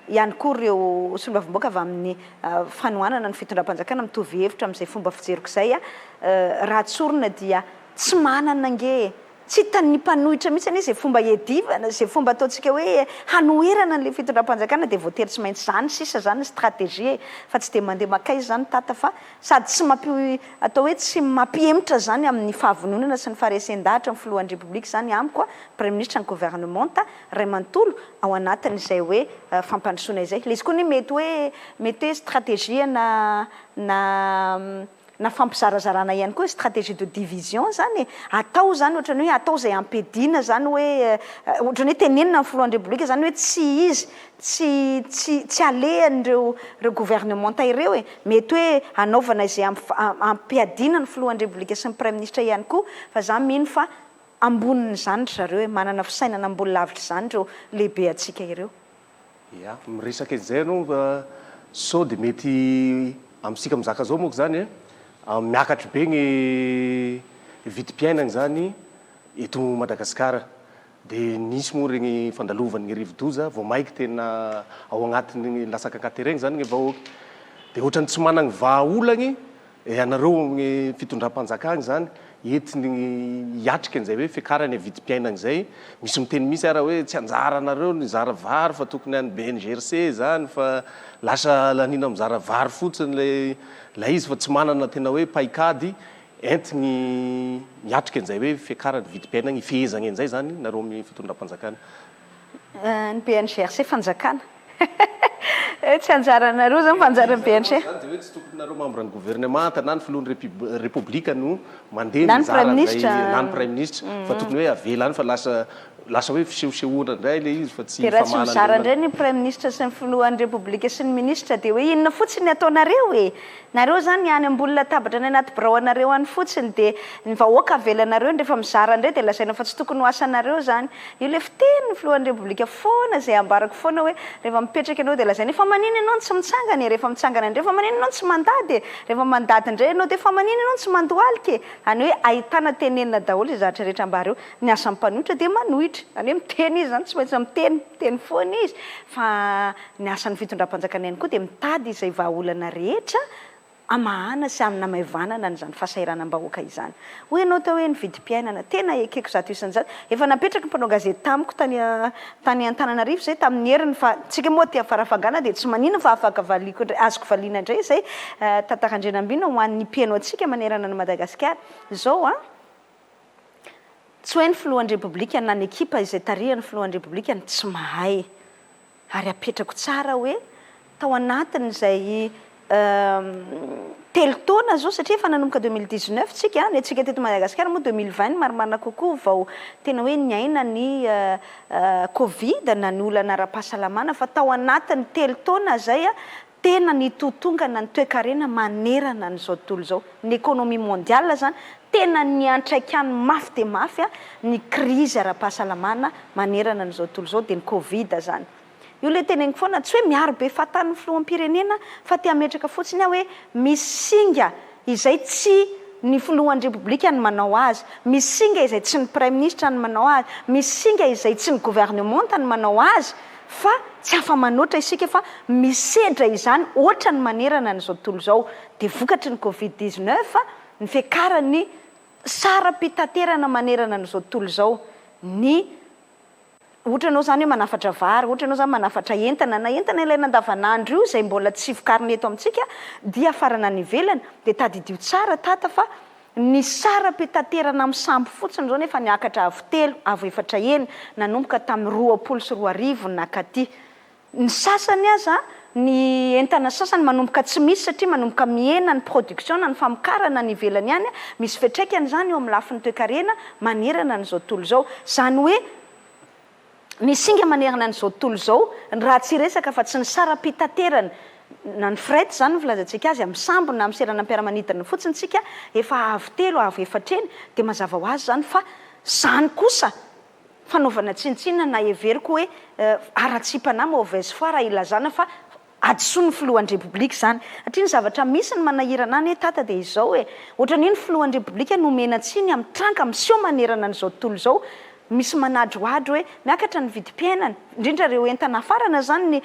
ihany koa ireo solom-bavam-bahoaka avy amin'ny fanohanana ny fitondram-panjakana mitovy hevitra amin'izay fomba fijeriko izay raha tsorona dia tsy manana nge tsy hitan'ny mpanohitra mihitsy anie zay fomba hiadivana zay fomba ataontsika hoe hanoherana n'le fitondram-panjakana dia voatery tsy maintsy zany sisa zany stratégie fa tsy dia mandeha makaizy zany tata fa sady tsy atao hoe tsy mampihemitra zany amin'ny fahavononana sy ny faharesen-dahatra amin'ny filohan'ny repoblika zany amiko premier ministre ny gouvernement ray manontolo ao anatin'izay hoe fampandrosoana izay le izy koa ny mety hoe stratégie na fampizarazarana ihany koa stratégie de division zany atao zany ohatrany hoe atao zay ampedina zany hoe ohatrany hoe tenenina amin'ny filohan'ny repoblika zany hoe tsy izy tsy alehan'ireo gouvernement ireo mety hoe anaovana izay ampiadina ny filohan'ny repoblika sy ny premier ministre ihany koa fa zany mino fa amboniny zany zareo hoe manana fisainana ambony lavitra zany reo lehibe atsika ireo ia miresaka izay anao sao dia mety amintsika mizaka zao moako zany miakatra be ny vidim-piainana zany eto Madagasikara dia nisy moa regny fandalovan'ny rivo-doza vao maiky tena ao anatin'ny lasaka ankateregny zany ny vahoaka dia ohatrany tsy managny vahaolagny anareo amin'ny fitondram-panjakany zany entiny hiatrika an'izay hoe fiakarany vidim-piainana izay misy miteny misy ara hoe tsy anjara anareo ny zara vary fa tokony any BNGRC zany fa lasa lanina mizara vary fotsiny la izy fa tsy manana tena hoe paikady entiny miatrika an'izay hoe fiakarany vidim-piainana ifehezana an'izay zany nareo amin'ny fitondram-panjakana ny BNGRC fanjakana tsy anjaranareo zany fanjaran'ny BNGRC zany dia hoe tsy tokony nareo membre ny gouvernement na ny filohan'ny repoblika no mandeha mizara na ny premier ministre fa tokony hoe avela any fa lasa hoe fisehosehoana indray le izy fa tsy raha tsy mizara indray ny premier ministre sy ny filohan'ny repoblika sy ny ministre dia hoe inona fotsiny ataonareo nareo zany any ambony latabatra ny anaty biraonareo any fotsiny dia ny vahoaka avelanareo rehefa mizara indray dia lazaina fa tsy tokony ho asanareo zany io le fiteny ny filohan'ny repoblika foana zay ambarako foana hoe rehefa mipetraka ianao dia lazaina efa manino ianao tsy mitsangana rehefa mitsangana indray efa manino ianao tsy mandady rehefa mandady indray ianao dia efa manino ianao tsy mandohalika any hoe ahitana tenenina daholo izahatra rehetra ambareo ny asan'ny mpanohitra dia manohitra any hoe miteny izy zany tsy maintsy miteny foana izy fa ny asan'ny fitondram-panjakana ihany koa dia mitady izay vahaolana rehetra amahana sy amina maivanana n'izany fahasairanam-bahoaka izany hoy ianao tao hoe ny vidim-piainana tena ekeko zato isan'izany efa napetraka ny mpanao gazety tamiko tany Antananarivo zay tamin'ny heriny fa tsika moa tia farafangana dia tsy manino fa afaka valiko azoko valiana indray zay tantarandrenambina ho an'ny mpiaino atsika manerana ny Madagasikara zao tsy hoe ny filohan'ny repoblika na ny ekipa izay tarihany filohan'ny repoblika ny tsy mahay ary apetrako tsara hoe tao anatin'izay telo taona zao satria efa nanomboka 2019 tsika ny atsika teto Madagasikara moa 2020 marimarina kokoa vao tena hoe niaina ny Covid na ny olana ara-pahasalamana fa tao anatin'ny telo taona zay tena ny totongana ny toe-karena manerana n'izao tontolo zao ny économie mondiale zany tena ny antraikany mafy dia mafy ny crise ara-pahasalamana manerana n'izao tontolo zao dia ny Covid zany io le teneniko foana tsy hoe miaro be fahatan'ny filohan'ny-pirenena fa tia ametraka fotsiny hoe misy singa izay tsy ny filohan'ny repoblika ny manao azy misy singa izay tsy ny premier ministre ny manao azy misy singa izay tsy ny gouvernement ny manao azy fa tsy afa-manoatra isika fa misedra izany ohatra ny manerana n'izao tontolo zao de vokatry ny Covid-19 ny fiakarany saram-pitaterana manerana n'izao tontolo zao ny ohatra anao zany hoe manafatra vary, ohatra anao zany manafatra entana na entana ilaina andavanandro io zay mbola tsy vokarina eto amintsika dia farana any ivelany de tadidio tsara tata fa ny saram-pitaterana amin'ny sambo fotsiny zao nefa niakatra avo 3 avo 4 nanomboka tamin'ny 24 nakaty ny sasany aza ny entana sasany manomboka tsy misy satria manomboka mihena ny production ny famokarana ny ivelany ihany misy fitraikany zany eo amin'ny lafiny toe-karena manerana n'izao tontolo zao zany hoe ny singa manerana n'izao tontolo zao raha tsy resaka fa tsy ny saram-pitaterana na ny fret zany ny filazantsika azy amin'ny sambo na amin'ny seranam-piaramanidina fotsiny tsika efa avo 3 avo 4 de mazava ho azy zany fa zany kosa fanaovana tsinitsinina na everiko hoe aratsipana mauvaise foi raha ilazana fa adsoa ny filohan'ny repoblika zany satria ny zavatra misy ny manahirana any tata de izao hoe ohatran'io ny filohan'ny repoblika nomena tsiny amin'ny tranka miseho manerana n'izao tontolo zao misy manadroadro hoe miakatra ny vidim-piainana indrindra reo entana farana zany ny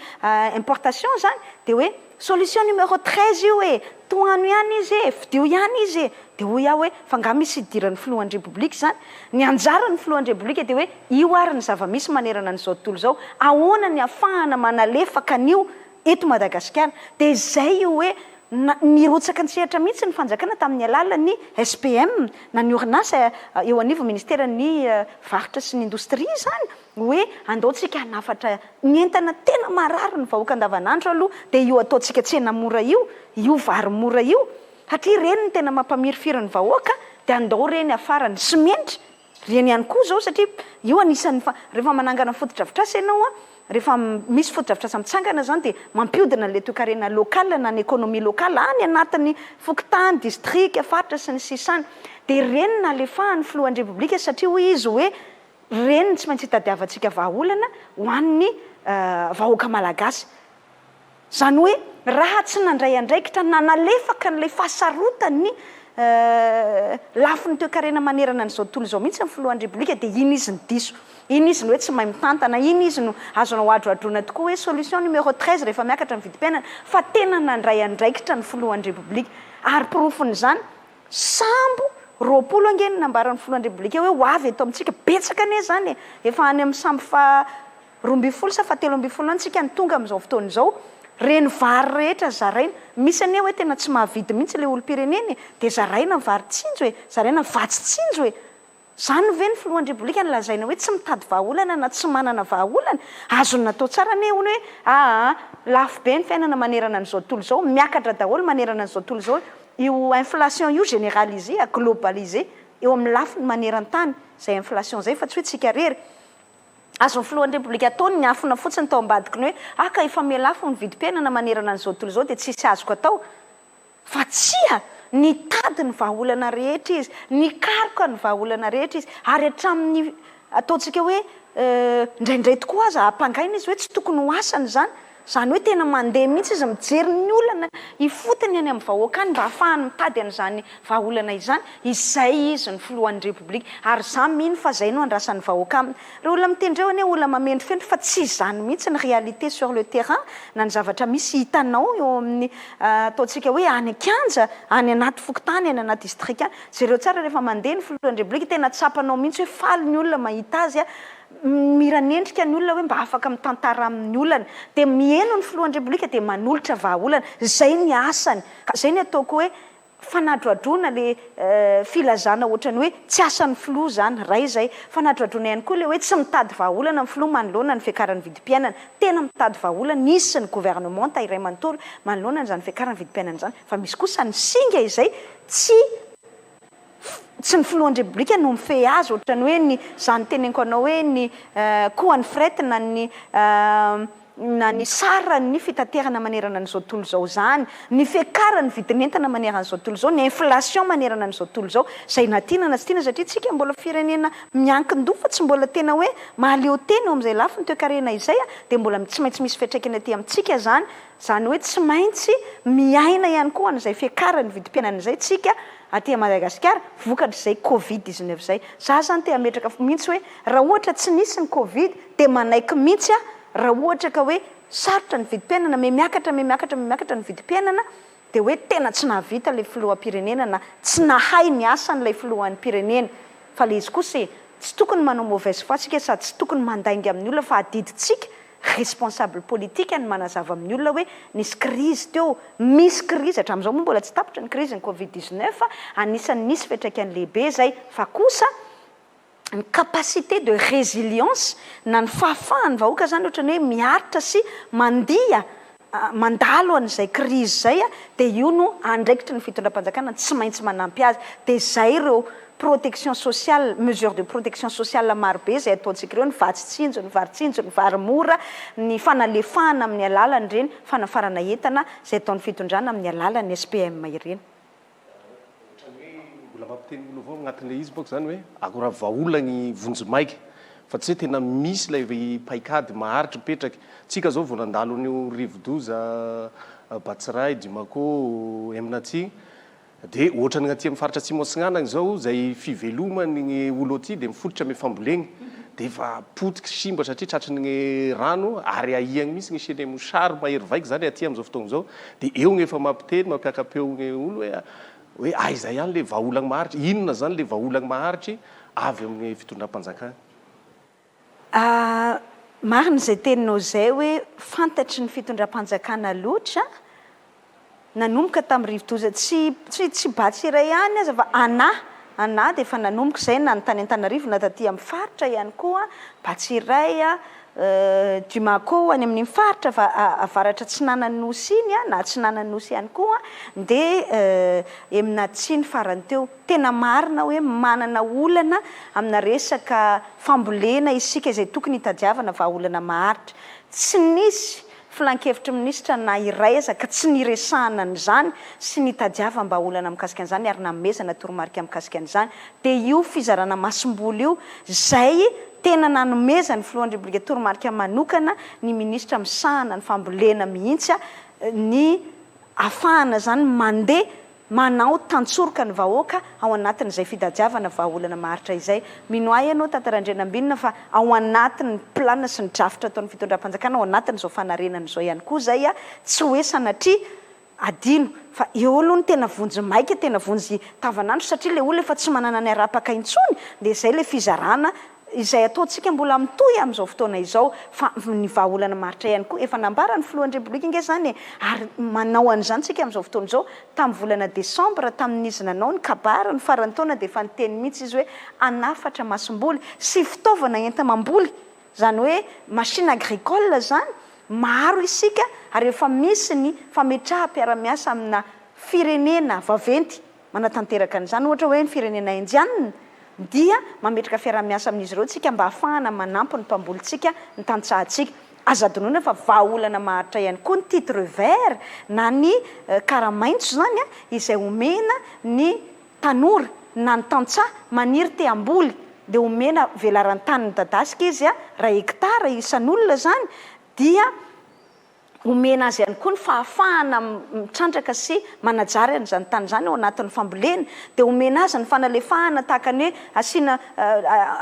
importation zany de hoe solution numéro 13 io hoe toano ihany izy vidio ihany izy de hoy aho hoe fa nga misy idiran'ny filohan'ny repoblika zany ny anjaran'ny filohan'ny repoblika de hoe io ary ny zava-misy manerana n'izao tontolo zao ahoana ny ahafahana manalefaka an'io eto Madagasikara de izay io hoe nirotsaka ny sehatra mihitsy ny fanjakana tamin'ny alalan'ny SPM na ny orinasa eo anivo ministeran'ny varotra sy ny indostria zany hoe andaotsika hanafatra ny entana tena marary ny vahoaka andavanandro aloha de io ataotsika tsena mora io vary mora io satria reny ny tena mampamirifiro ny vahoaka de andao reny afara ny simenitra reny ihany koa zao satria io anisan'ny rehefa manangana fotodrafitrasa ianao rehefa misy fotodrafitrasa mitsangana zany de mampiodina le toe-karena lokala na ny ekonomia lokala any anatin'ny fokotany distrika faritra sy ny sisany de reny na alefahan'ny filohan'ny repoblika satria hoy izy hoe reny tsy maintsy hitadiavantsika vahaolana ho an'ny vahoaka malagasy zany hoe raha tsy nandray andraikitra nanalefaka n'lay fahasarotany lafin'ny toe-karena manerana n'izao tontolo zao mihitsy ny filohan'ny repoblika de iny izy ny diso iny izy ny hoe tsy mahay mitantana iny izy no azonao adroadrona tokoa hoe solution numéro 13 rehefa miakatra ny vidim-piainana fa tena nandray andraikitra ny filohan'ny repoblika ary pirofony zany sambo 20 angeny nambaran'ny filohan'ny repoblika hoe ho avy eto amintsika betsaka ane zany efa any amin'ny sambo fa 12 sa fa 13 antsika ny tonga amin'izao fotoana izao reny vary rehetra zaraina misy ane hoe tena tsy mahavidy mihitsy le olo-pireneny de zaraina ny vary tsinjo hoe zaraina ny vatsy tsinjo hoe zany ve ny filohan'ny repoblika ny lazaina hoe tsy mitady vahaolana na tsy manana vahaolana azony natao tsara ne ony hoe lafo be ny fiainana manerana n'izao tontolo zao miakatra daholo manerana n'izao tontolo zao io inflation io généralisé globalisé eo amin'ny lafiny maneran-tany zay inflation zay fa tsy hoe tsika rery azon'ny filohan'ny repoblika ataony ny afina fotsiny tao ambadika ny hoe ka efa mialafo ny vidim-piainana manerana n'izao tontolo zao de tsisy azoko atao fa tsia ny tady ny vahaolana rehetra izy ny karoka ny vahaolana rehetra izy ary hatramin'ny ataontsika hoe indraindray tokoa aza ampangaina izy hoe tsy tokony ho asany zany hoe tena mandeha mihitsy izy mijery ny olana ifotony any amin'ny vahoaka any mba ahafahany mitady an'izany vahaolana izany izay izy ny filohan'ny repoblika ary zany mino fa zay no andrasan'ny vahoaka aminy re olona mitendreo ane olona mamendry fendry fa tsy zany mihitsy ny réalité sur le terrain na ny zavatra misy hitanao eo amin'ny ataontsika hoe any Kianja any anaty fokotany any anaty distrika any jereo tsara rehefa mandeha ny filohan'ny repoblika tena tsapanao mihitsy hoe faly ny olona mahita azy miranendrika ny olona hoe mba afaka mitantara amin'ny olana de mieno ny filohan'ny repoblika de manolotra vahaolana zay ny asany zay ny ataoko hoe fanadroadrona le filazana ohatrany hoe tsy asan'ny filoha zany ray zay fanadroadrona ihany koa le hoe tsy mitady vahaolana ny filoha manoloana ny fiakaran'ny vidim-piainana tena mitady vahaolana nisy ny gouvernement tairay manontolo manoloana zany fiakaran'ny vidim-piainana zany fa misy kosa ny singa izay tsy ny filohan'ny repoblika no mifehy azy ohatrany hoe ny zany teneniko anao hoe ny koa ny fret na ny sarany fitaterana manerana n'izao tontolo zao zany ny fiakarany vidin'entana manerana n'izao tontolo zao ny inflation manerana n'izao tontolo zao zay natinana sy tiana satria tsika mbola firenena miankin-doha fa tsy mbola tena hoe mahaleo tena eo amin'izay lafi ny toe-karena izay de mbola tsy maintsy misy fiatraikana aty amintsika zany hoe tsy maintsy miaina ihany koa an'izay fiakarany vidim-piainana izay tsika aty Madagasikara vokatra zay Covid-19 zay za zany te ametraka mihitsy hoe raha ohatra tsy nisy ny Covid de manaiky mihitsy raha ohatra ka hoe sarotra ny vidim-piainana miakatra ny vidim-piainana dia hoe tena tsy nahavita ilay filoham-pirenena na tsy nahay ny asan'ilay filohan'ny pirenena fa le izy kosa tsy tokony manao mauvaise foi tsika sady tsy tokony mandainga amin'ny olona fa adiditsika responsable politique ny manazava amin'ny olona hoe nisy crise teo misy crise hatramin'izao moa mbola tsy tapitra ny crise ny covid-19 fa anisan'ny nisy fiantraikany lehibe zay fa kosa ny capacité de résilience na ny fahafahan'ny vahoaka zany ohatrany hoe miaritra sy mandia mandalo an'izay crise zay dia io no andraikitra ny fitondram-panjakana tsy maintsy manampy azy dia zay ireo protection sociale mesure de protection sociale marobe zay ataontsika ireo ny vatsitsinjo ny varitsinjo ny varimora ny fanalefahana amin'ny alalan'ireny fanafarana entana zay ataon'ny fitondrana amin'ny alalan'ny SPM ireny. Mbola mampiteny olo avao agnatin'ilay izy boko zany hoe akora vahaolagny vonjomaika fa tsy hoe tena misy ilay paikady maharitra mipetraky tsika zao vao nandalo an'io rivodoza Batsiray Dimako Eminatsy dia ohatrany aty amin'ny faritra atsimo atsinanana zao zay fivelomany ny olo aty dia mifototra ame famboleny dia efa potika simba satria tratrin'ny rano ary ahiagny misy ny seny mosary mahery vaika zany aty amin'izao fotoana zao dia eo ny efa mampiteny mampiakapeo ny olo hoe aizay ihany le vahaolagny maharitry inona zany le vahaolagny maharitry avy amin'ny fitondram-panjakana. Marina zay teninao zay hoe fantatry ny fitondram-panjakana loatra nanomboka tamin'ny rivodoza tsy Batsiray ihany aza fa ana dia efa nanomboka zay na ny tany Antananarivo na taty amin'ny faritra ihany koa Batsiray Dimako any amin'ny faritra avaratra Tsinananosy iny na Tsinananosy ihany koa dia Eminatsy ny farany teo tena marina hoe manana olana amina resaka fambolena isika izay tokony hitadiavana vahaolana maharitra tsy nisy filan-kevitra minisitra na iray aza ka tsy niresahana an'izany sy nitadiava mba olana mikasika an'izany ary namezana toromarika mikasika an'izany dia io fizarana masom-boly io zay tena nanomeza ny filohan'ny repoblika toromarika manokana ny minisitra misahana ny fambolena mihitsy ny afahana zany mandeha manao tantsoroka ny vahoaka ao anatin'izay fitadiavana vahaolana maharitra izay minoay ianao tantarandrenambinina fa ao anatin'ny planina sy ny drafitra ataon'ny fitondram-panjakana ao anatin'izao fanarenana izao ihany koa zay tsy hoe sanatria adino fa eo aloha ny tena vonjy maika tena vonjy tavanandro satria le olona efa tsy manana ny arapaka intsony dia zay le fizarana izay ataontsika mbola mitohy amin'izao fotoana izao fa ny vahaolana maharitra ihany koa efa nambara ny filohan'ny repoblika inge zany ary manao an'izany tsika amin'izao fotoana izao tamin'ny volana desambra tamin'ny izy nanao ny kabara ny farany taona dia efa niteny mihitsy izy hoe anafatra masom-boly sy fitaovana enta-mamboly zany hoe machine agricole zany maro isika ary efa misy ny fametraha-piara-miasa amina firenena vaventy manatanteraka an'izany ohatra hoe ny firenena indianina dia mametraka fiara-miasa amin'izy ireo tsika mba hafahana manampy ny mpambolitsika ny tantsahantsika azadonoina fa vahaolana maharitra ihany koa ny titre vert na ny karamaintso zany izay omena ny tanora na ny tantsaha maniry te amboly dia omena velaran-tany ny dadasika izy ray hektara isan'olona zany dia omena azy ihany koa ny fahafahana mitrandraka sy manajary an'izany tany zany ao anatin'ny fambolena dia omena azy ny fanalefahana tahaka ny hoe asiana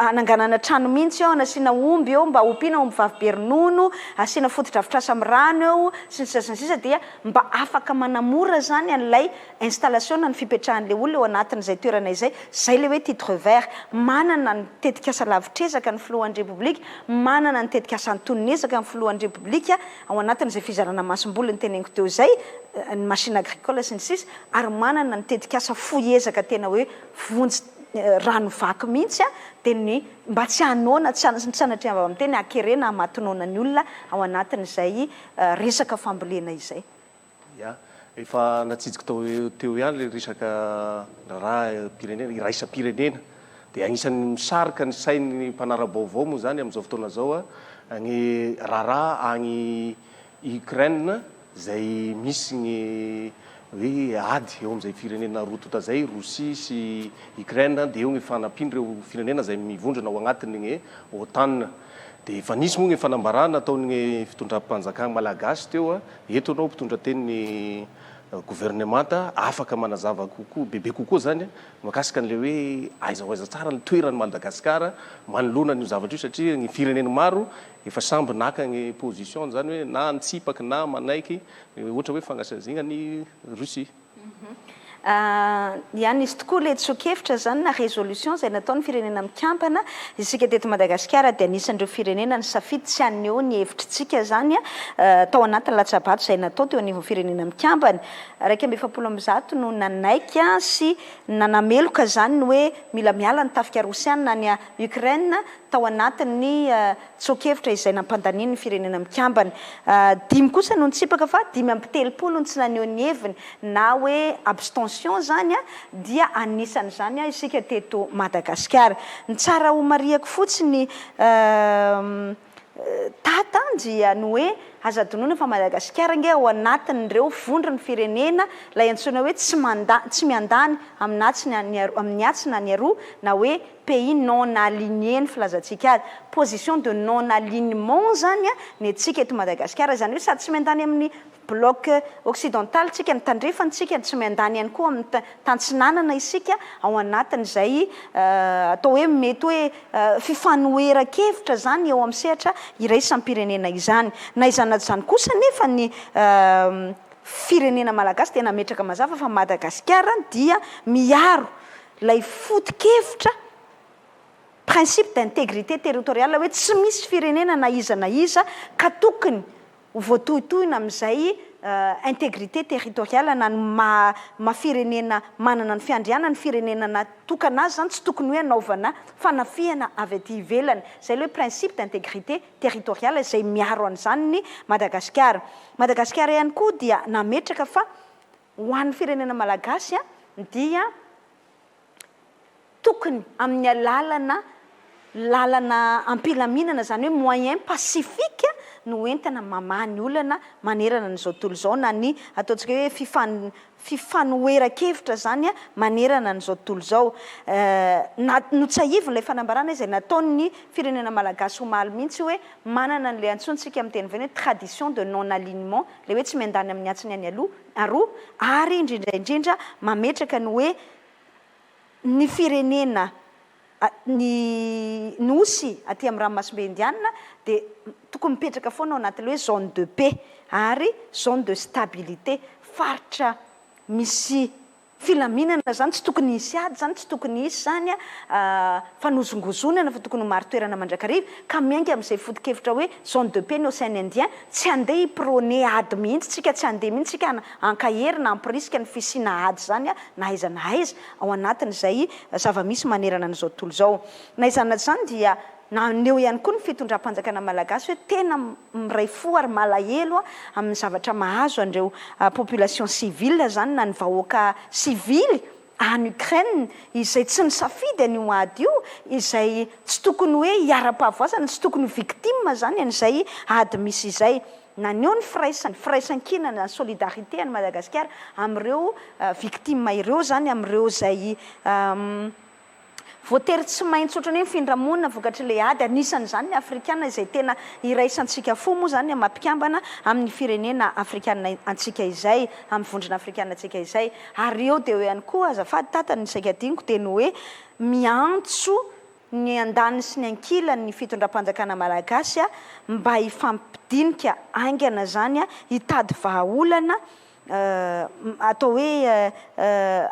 ananganana trano mihitsy ao nasiana omby eo mba ompiana omby vaviberinnono asiana fotodrafitrasa amin'ny rano eo sy ny sisa dia mba afaka manamora zany an'ilay installation na ny fipetrahan'ilay olona eo anatin'izay toerana izay zay le hoe titre vert manana ny tetikasa lavitrezaka ny filohan'ny repoblika manana ny tetikasa antononezaka ny filohan'ny repoblika ao anatin'izay fizarana masom-boly ny teneniko teo zay ny machine agricole sy ny sisa ary manana ny tetikasa foezaka tena hoe vonjy rano vaky mihitsy dia ny mba tsy hanoana tsy sanatria avy amin'ny teny akerena hamatonona ny olona ao anatin'izay resaka fambolena izay. Ya efa natsijika teo ihany le resaka raha pirenena iraisa-pirenena dia agnisan'ny misarika ny sain'ny mpanara-baovao moa zany amin'izao fotoana zao ny raharaha agny Ukraine zay misy ny hoe ady eo amin'izay firenena rotota zay Rosia sy Ukraine dia eo ny fanampin'ireo firenena zay mivondrona ao anatin'ny OTAN dia efa nisy moa ny fanambarana ataon'ny fitondram-panjakana malagasy teo eto anao mpitondra teny ny gouvernemanta afaka manazava kokoa bebe kokoa zany makasika an'le hoe aizahoaiza tsara ny toerany Madagasikara manoloana ny zavatra io satria ny firenena maro efa samby naka ny position zany hoe na ntsipaky na manaiky ohatra hoe fangasazina ny Russie. Ihany izy tokoa le tsokevitra zany na résolution zay nataon'ny firenena mikampana isika teto Madagasikara dia anisan'ireo firenena ny safidy tsy aneho ny hevitritsika zany tao anatin'ny latsabato izay natao teo anivon'ny firenena mikampana 270 no nanaiky sy nanameloka zany ny hoe mila miala ny tafika rosiana ny Ukraine tao anatin'ny tsokevitra izay nampandaniany ny firenena mikampana 5 kosa no nitsipaka fa 5 no tsy naneho ny heviny na hoe abstention zany dia anisany zany isika teto Madagasikara ny tsara ho mariako fotsiny tata dia ny hoe aza donona fa Madagasikara nge ao anatin'ireo vondron'ny firenena lay antsoina hoe tsy miandany amin'ny atsina ny aroa na hoe pays non aligné ny filazantsika azy position de non alignement zany ny antsika eto Madagasikara zany hoe sady tsy miandany amin'ny bloc occidental tsika ny tandrefany tsika tsy miandany ihany koa amin'ny tantsinanana isika ao anatin'izay atao hoe mety hoe fifanoheran-kevitra zany eo amin'ny sehatra iraisampirenena izany na izany kosa nefa ny firenena malagasy tena metraka mazava fa Madagasikara dia miaro lay foto-kevitra principe d'intégrité territoriale hoe tsy misy firenena na iza ka tokony voatohitohina amin'izay intégrité territoriale na mafirenena manana ny fiandriana ny firenena natokana azy zany tsy tokony hoe anaovana fanafihana avy aty ivelany zay le principe d'intégrité territoriale izay miaro an'izany ny Madagasikara ihany koa dia nametraka fa ho an'ny firenena malagasy dia tokony amin'ny lalana ampilaminana zany hoe moyen pacifique no entina mamany olana manerana n'izao tontolo izao na ny ataontsika hoe fifanoheran-kevitra zany manerana n'izao tontolo izao notsaiviny ilay fanambarana izay nataon'ny firenena malagasy ho maly mihitsy hoe manana n'le antsontsika amin'ny teny veny hoe tradition de non alignement le hoe tsy miandany amin'ny atsiny any aroa ary indrindra mametraka ny hoe ny firenena ny nosy aty amin'ny ranomasimbe indiana dia tokony mipetraka foana ao anatin'le hoe zone de paix ary zone de stabilité faritra misy filaminana zany tsy tokony hisy ady zany tsy tokony hisy zany fanozongozonana fa tokony maro toerana mandrakariva ka miainga amin'izay foto-kevitra hoe zone de paix ny océan indien tsy andeha hiprôné ady mihitsy tsika tsy andeha mihitsy tsika ankahery na ampirisika ny fisina ady zany na aiza ao anatin'izay zava-misy manerana n'izao tontolo izao na izany dia naneo ihany koa ny fitondram-panjakana malagasy hoe tena miray fo ary malahelo amin'ny zavatra mahazo an'ireo population civile zany na ny vahoaka civily any Ukraine izay tsy nisafidy an'io ady io izay tsy tokony hoe hiara-pahavoazana tsy tokony victime zany an'izay ady misy izay naneo ny firaisan-kinana solidarité any Madagasikara amin'ireo victime ireo zany amin'ireo zay voatery tsy maintsy ohatrany hoe mifindramona vokatry le ady anisany zany ny afrikana izay tena iraisantsika fo moa zany mampikambana amin'ny firenena afrikana antsika izay amin'ny vondrona afrikana antsika izay ary eo dia eo ihany koa azafady tata ny saika diniko teny hoe miantso ny andany sy ny ankilany ny fitondram-panjakana malagasy mba hifampidinika aingana zany hitady vahaolana atao hoe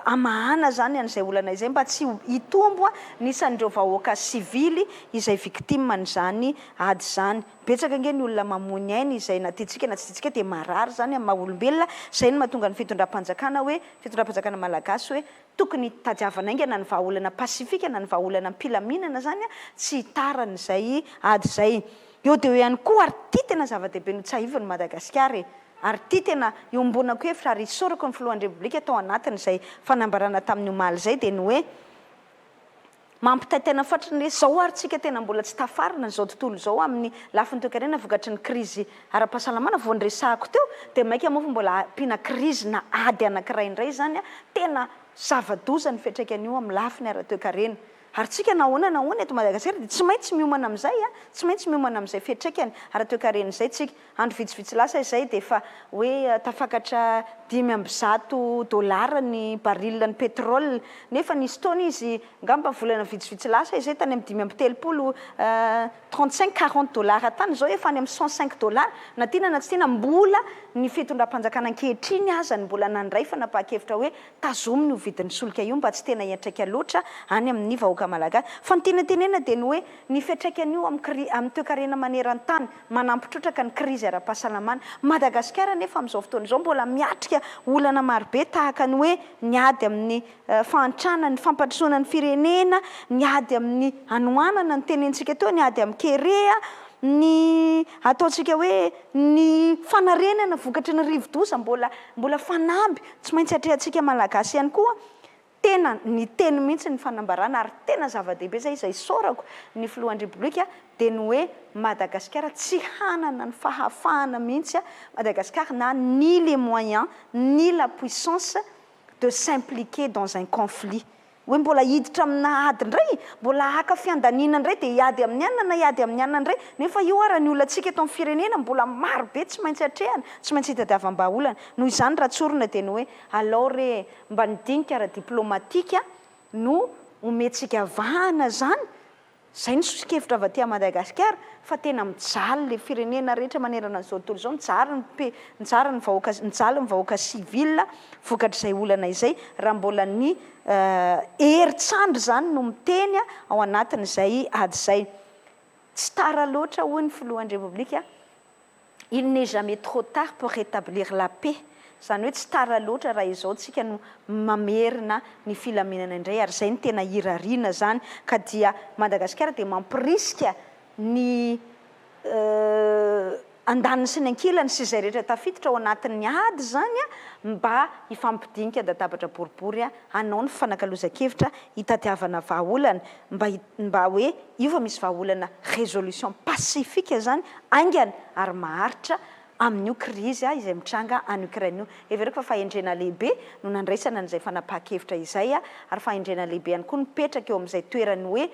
amahana zany an'izay olana izay mba tsy hitombo nisan'ireo vahoaka sivily izay victime n'izany ady zany betsaka nge ny olona mamony ainy izay na tiatsika dia marary zany amin'ny maha-olombelona izay no mahatonga ny fitondram-panjakana hoe fitondram-panjakana malagasy hoe tokony tadiavana aingana ny vahaolana pasifika na ny vahaolana mpilaminana zany tsy hitaran'izay ady zay eo dia eo ihany koa ary ty tena zava-dehibe no tsahivon'ny Madagasikara ary ty tena iombonako hevitra ary isorako ny filohan'ny repoblika tao anatin'izay fanambarana tamin'ny omaly zay dia ny hoe mampitaitena fatrany hoe zao ary tsika tena mbola tsy tafarina n'izao tontolo izao amin'ny lafiny toe-karena vokatry ny krizy ara-pahasalamana vao nyresahako teo dia maika moa fa mbola ampiana krizy na ady anankiray indray zany tena zava-doza ny fiantraikan'io amin'ny lafiny ara-toe-karena ary tsika nahoana eto Madagasikara dia tsy maintsy miomana amin'izay tsy maintsy miomana amin'izay fiantraikany ara-toekaren'izay tsika andro vitsivitsy lasa izay dia efa hoe tafakatra $500 ny baril ny pétrole nefa nisy taona izy ngamba volana vitsivitsy lasa izay tany amin'ny 530 $35-40 tany zao efa any amin'ny $105 na tiana na tsy tiana mbola ny fitondram-panjakana ankehitriny aza ny mbola nandray fa napahakevitra hoe tazominy ho vidin'ny solika io mba tsy tena hiantraika loatra any amin'ny vahoaka malagasy fa ny tena tenena dia ny hoe ny fiantraikany io amin'ny toekarena maneran-tany manampitrotraka ny krizy ara-pahasalamana Madagasikara nefa amin'izao fotoana izao mbola miatrika olana marobe tahaka ny hoe niady amin'ny fahantrana ny fampandrosoana ny firenena niady amin'ny anoanana ny tenentsika teo niady amin'ny kerea ny ataontsika hoe ny fanarenana vokatry ny rivo-doza mbola fanamby tsy maintsy atrehantsika malagasy ihany koa tena ny teny mihitsy ny fanambarana ary tena zava-dehibe izay saorako ny filohan'ny repoblika dia ny hoe Madagasikara tsy hanana ny fahafahana mihitsy Madagasikara na ni les moyens ni la puissance de s'impliquer dans un conflit hoe mbola hiditra amina ady indray mbola haka fiandanina indray dia hiady amin'ny anina na hiady amin'ny anina indray nefa io ara ny olonantsika eto amin'ny firenena mbola marobe tsy maintsy atrehana tsy maintsy hitadiavam-baolana noho izany raha tsorona dia ny hoe alors re mba nidinika ara-diplomatika no omentsika vahana zany zay ny sosikevitra avy aty Madagasikara fa tena mijaly le firenena rehetra manerana an'izao tontolo izao mijaly ny vahoaka civil vokatr'izay olana izay raha mbola ny herintsandro zany no miteny ao anatin'izay ady izay tsy tara loatra hoy ny filohan'ny repoblika il n'est jamais trop tard pour rétablir la paix zany hoe tsy tara loatra raha izao tsika no mamerina ny filaminana indray ary zay ny tena hirariana zany ka dia Madagasikara dia mampirisika ny andaniny sy ny ankilany sy izay rehetra tafiditra ao anatin'ny ady zany mba hifampidinika databatra boribory hanao ny fanakalozan-kevitra hitadiavana vahaolana mba hoe io fa misy vahaolana résolution pacifique zany aingana ary maharitra amin'io krizy izay mitranga any Ukraine io everiko fa fahendrena lehibe no nandraisana n'izay fanapahan-kevitra izay ary fahendrena lehibe ihany koa nipetraka eo amin'izay toerany hoe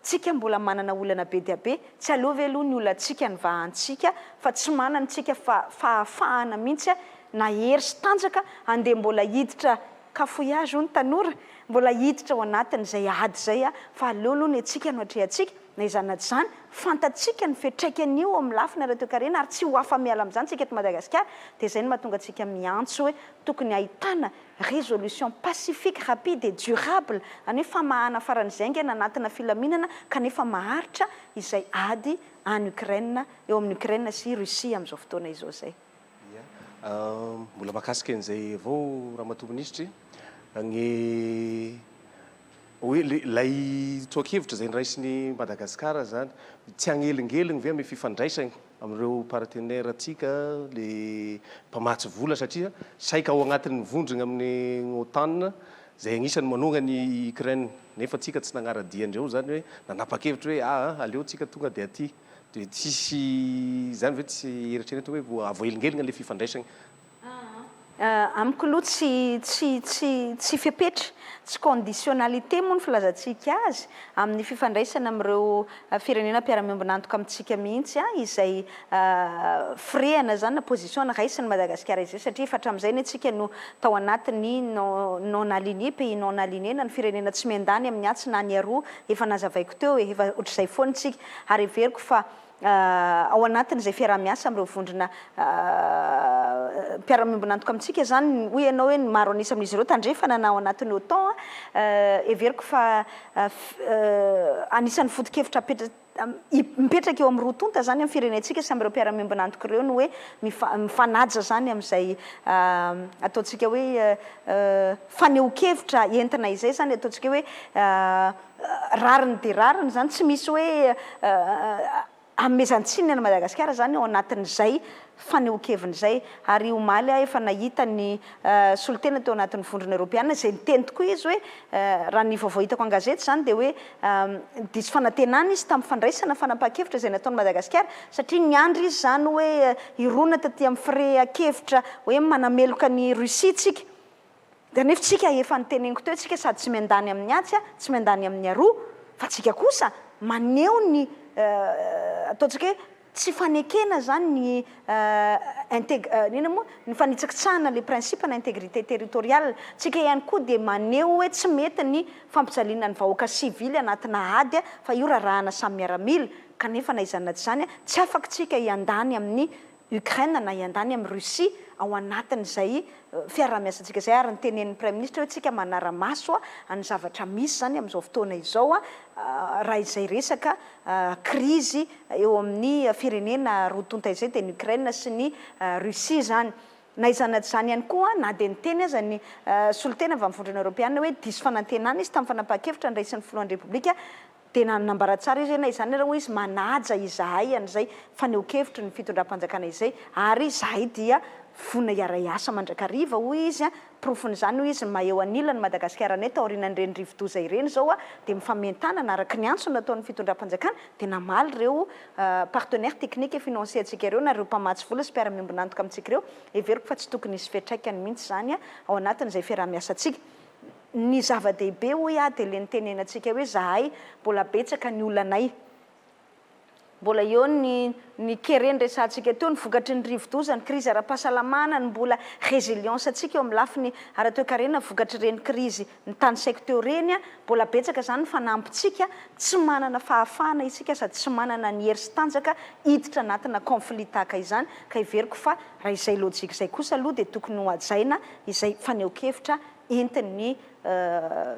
tsika mbola manana olana be dia be tsy alovy aloha ny olantsika ny vahantsika fa tsy manana tsika fahafahana mihitsy na hery sy tanjaka andeha mbola hiditra cafouillage ny tanora mbola hiditra ao anatin'izay ady izay fa aleo aloha ny atsika no atrehantsika na izany zany fantatsika ny fiantraikany io amin'ny lafiny ara-toekarena ary tsy ho afa-miala amin'izany tsika eto Madagasikara dia izay no mahatonga antsika miantso hoe tokony ahitana résolution pacifique rapide et durable any hoe famahana faran'izay aingana anatina filaminana kanefa maharitra izay ady any Ukraine eo amin'ny Ukraine sy Russie amin'izao fotoana izao zay. Mbola mahakasika an'izay avao Ramatoa-Ministry ny hoe lay toakevitra izay niraisiny Madagasikara zany tsy hagnelingheliny ve amin'ny fifandraisany amin'ireo partenaire atsika le mpamatsy vola satria saika ao anatin'ny vondrona amin'ny OTAN zay agnisan'ny manonga ny Ukraine nefa atsika tsy nagnara-diandreo zany hoe nanapa-kevitra hoe aleo tsika tonga dia aty dia tsisy zany ve tsy eritreretra hoe avoelingelina le fifandraisany amiko aloha tsy fiapetra tsy conditionnalité moa ny filazantsika azy amin'ny fifandraisana amin'ireo firenena mpiara-miombonantoka amintsika mihitsy izay firehana zany na position raisiny Madagasikara izay satria efa hatramin'izay ny atsika no tao anatiny non aligné pays non aligné na ny firenena tsy miandany amin'ny atsy na ny aroa efa nazavaiko teo efa ohatr'izay foana tsika ary everiko fa ao anatin'izay fiaraha-miasa amin'ireo vondrona mpiara-miombonantoka amintsika zany hoy ianao hoe maro anisa amin'izy ireo tandrefana na ao anatin'ny OTAN everiko fa anisan'ny foto-kevitra mipetraka eo amin'ny roa tonta zany amin'ny firenentsika sy amin'ireo mpiara-miombonantoka ireo no hoe mifanaja zany amin'izay ataontsika hoe faneho-kevitra entina izay zany ataontsika hoe rariny dia rariny zany tsy misy hoe amezantsiny ny Madagasikara zany ao anatin'izay faneho-keviny izay ary omaly efa nahita ny solotena teo anatin'ny vondrona Europeana izay niteny tokoa izy hoe raha ny vaovao hitako an-gazety zany dia hoe diso fanantenana izy tamin'ny fandraisana fanapahan-kevitra izay nataon'ny Madagasikara satria niandry izy zany hoe irona taty amin'ny firehan-kevitra hoe manameloka ny Russie tsika dia nefa tsika efa niteneniko teo tsika sady tsy miandany amin'ny atsy tsy miandany amin'ny aroa fa tsika kosa maneho ny ataontsika hoe tsy fanekena zany ny nina moa ny fanitsakitsahana le principe na intégrité territoriale tsika ihany koa de maneho hoe tsy mety ny fampijaliana ny vahoaka sivily anatina ady fa io rahana samy miaramila kanefa na izany na tsy zany tsy afaka tsika iandany amin'ny Ukraine na iandany amin'ny Russie ao anatin'izay fiaraha-miasantsika zay ary nytenen'ny Prime Ministre hoe tsika manara-maso any zavatra misy zany amin'izao fotoana izao raha izay resaka krizy eo amin'ny firenena rotonta izay de ny Ukraine sy ny Russie zany na izany tsy zany ihany koa na de niteny aza ny solotena avy amin'ny vondrana Europeana hoe diso fanantenana izy tamin'ny fanapahan-kevitra ny raisin'ny filohan'ny Repoblika de nanambara tsara izy na izany raha hoe izy manaja izahay an'izay faneho-kevitry ny fitondram-panjakana izay ary izahay dia fona iara-iasa mandrakariva hoy izy profon'izany hoy izy maheo anilany Madagasikara anay taorianan'ireny rivo-doza ireny zao de mifamentanana araka ny antso nataon'ny fitondram-panjakana de namaly ireo partenaire technique et financier atsika ireo na ireo mpamatsy vola sy mpiara-miombonantoka amintsika ireo everiko fa tsy tokony isy fiatraikany mihitsy zany ao anatin'izay fiaraha-miasantsika ny zava-dehibe hoy de le nitenenatsika hoe zahay mbola betsaka ny olanay mbola eo ny kereny resantsika teo ny vokatry ny rivo-doza ny krizy ara-pahasalamana ny mbola résilience atsika eo amin'ny lafiny ara-toe-karena vokatry reny krizy ny tany saiko teo reny mbola betsaka zany fanampitsika tsy manana fahafahana isika sady tsy manana ny hery sy tanjaka hiditra anatina conflit tahaka izany ka iveriko fa raha izay lojika izay kosa aloha de tokony ho ajaina izay faneho-kevitra entin'ny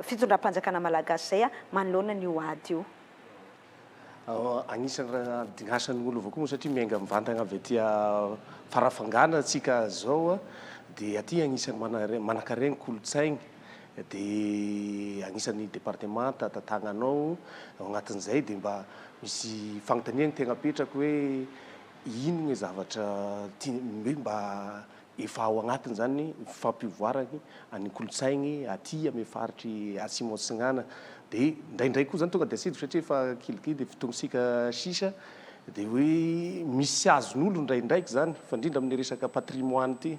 fitondram-panjakana malagasy zay manoloana ny ady io agnisan'ny raha dignasan'ny olo avao koa moa satria miainga mivantana avy aty farafangana atsika zao de aty agnisan'ny manakaregny kolotsaigny de agnisan'ny département tatagnanao agnatin'izay de mba misy fagnontaniagny tegna apetraka hoe ino ny zavatra hoe mba efa ao agnatiny zany fampivoarany any kolotsaigny aty ame faritry Atsimo Atsinana de ndraindray koa zany tonga de asidiko satria efa kilikily de fotoanisika sisa de hoe misy azon'olo ndraindraiky zany fa indrindra amin'ny resaka patrimoine ty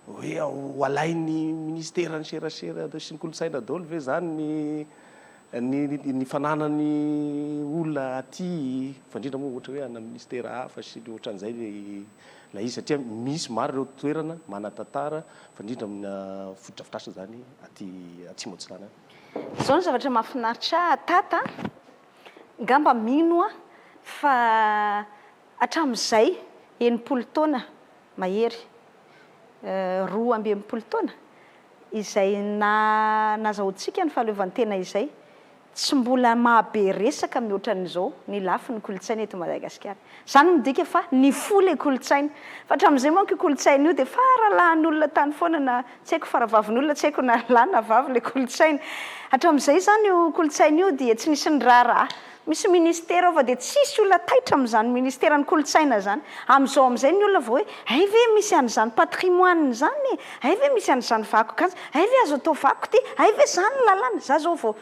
hoe hoalain'ny ministère ny serasera sy ny kolotsaina daholo ve zany ny fananany olona aty fa indrindra moa ohatra hoe ana ministère hafa sy ny ohatran'izay la izy satria misy maro ireo toerana manatantara fa indrindra amina fotodrafitrasa zany aty Atsimo Atsinana zao ny zavatra mahafinaritra tata ngamba mino fa hatramin'izay 80 taona mahery 12 taona izay nazahoantsika ny fahaleovantena izay tsy mbola mahabe resaka mihoatran'izao ny lafiny kolotsaina eto Madagasikara zany midika fa ny foly kolotsaina fa hatramin'izay manko kolotsaina io de faralahan'olona tany foana na tsy haiko faravavin'olona tsy haiko na lahy na vavy le kolotsaina hatramin'izay zany io kolotsaina io dia tsy nisy ny raharaha misy ministère fa de tsisy olona taitra amin'izany ministère ny kolotsaina zany amin'izao amin'izay ny olona vao hoe ay ve misy an'izany patrimoine zany ay ve misy an'izany vako kajy ay ve azo atao vako ty ay ve zany lalàna za zao vao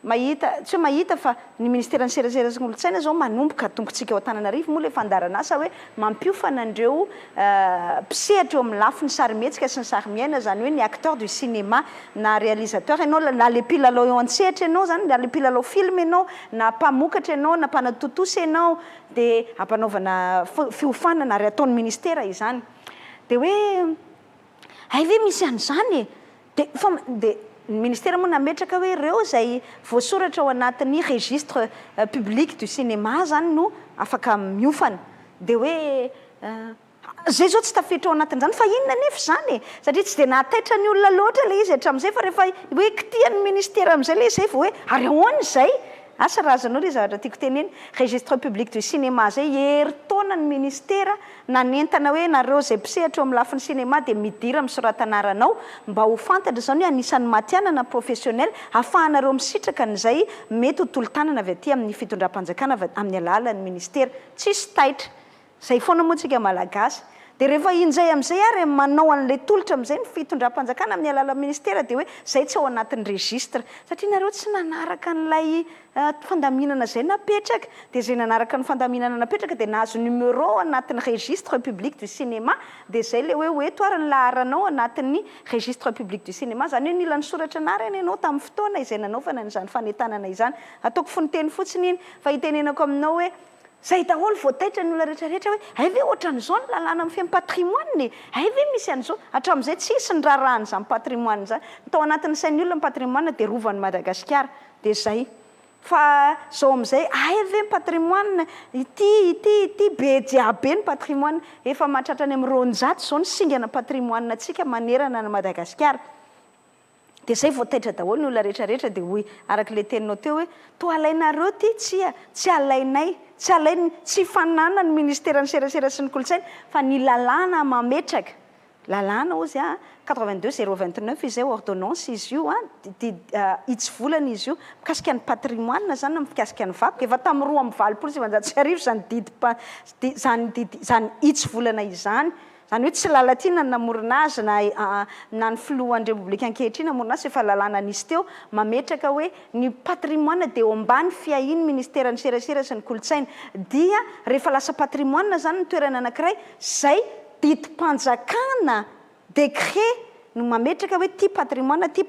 mahita tsy hoe mahita fa ny ministère ny serasera sy kolotsaina zao manomboka tombotsika ao Antananarivo moa le fandaranasa hoe mampiofana andreo mpisehatra eo amin'ny lafiny sarymetsika sy ny sarymiaina zany hoe ny acteur du cinéma na réalisateur ianao na le mpilalao eo an-tsehatra ianao zany na le mpilalao film ianao na mpamokatra ianao na mpanatotosy ianao de ampanaovana fiofanana ary ataon'ny ministère izany de hoe ay ve misy an'izany de ny ministère moa nametraka hoe ireo zay voasoratra ao anatin'ny registre public du cinéma zany no afaka miofana de hoe zay zao tsy tafiditra ao anatin'izany fa inona nefa zany satria tsy de nahataitra ny olona loatra le izy hatramin'izay fa rehefa hoe kitihan'ny ministère amin'izay le zay vao hoe ary ahoana zay asa razanao le zavatra tiako teneny registre public du cinéma zay hery-taona ny ministère nanentana hoe nareo zay mpisehatra eo amin'ny lafiny cinéma de midira misoratanaranao mba ho fantatra zany hoe anisan'ny matianana professionnel ahafahanareo misitraka n'izay mety ho tolo-tanana avy aty amin'ny fitondram-panjakana amin'ny alalan'ny ministère tsisy taitra zay foana moa tsika malagasy dia rehefa injay amin'izay ary manao an'ilay tolotra amin'izay ny fitondram-panjakana amin'ny alalan'ny ministera dia hoe izay tsy ao anatin'ny registre satria nareo tsy nanaraka n'ilay fandaminana izay napetraka dia izay nanaraka ny fandaminana napetraka dia nahazo numéro anatin'ny registre public du cinéma dia izay le hoe eto ary ny laharanao anatin'ny registre public du cinéma zany hoe nila ny soratra anarany ianao tamin'ny fotoana izay nanaovana n'izany fanentanana izany ataoko foniteny fotsiny iny fa hitenenako aminao hoe zay daholo voataitra ny olona rehetrarehetra hoe ay ve ohatran'izao ny lalàna amin'ny fiain'ny patrimoine ay ve misy an'izao hatramin'izay tsisy ny rarahany izany patrimoine zany tao anatin'ny sain'ny olona ny patrimoine dia rovan'ny Madagasikara dia zay fa zao amin'izay ay ve ny patrimoine ity be jiabe ny patrimoine efa mahatratra any amin'ny roanjato zao ny singana patrimoine antsika manerana ny Madagasikara dia zay voataitra daholo ny olona rehetrarehetra dia hoy arak'ilay teninao teo hoe to alainareo ty tsy alainay tsy alainy tsy fanana ny ministera ny serasera sy ny kolontsaina fa ny lalàna mametraka lalàna ozy 82 029 izay ordonnance izy io itsy volana izy io mikasika ny patrimoine zany na mikasika ny vakoka efa tamin'ny 2 zany itsy volana izany zany hoe tsy lalatina ny namorona azy na ny filohan'ny repoblika ankehitriny namorona azy efa lalàna nisy teo mametraka hoe ny patrimoine dia eo ambany fiahiny ministera ny serasera sy ny kolontsaina dia rehefa lasa patrimoine zany ny toerana anankiray zay didim-panjakana décret no mametraka hoe ty patrimoine dia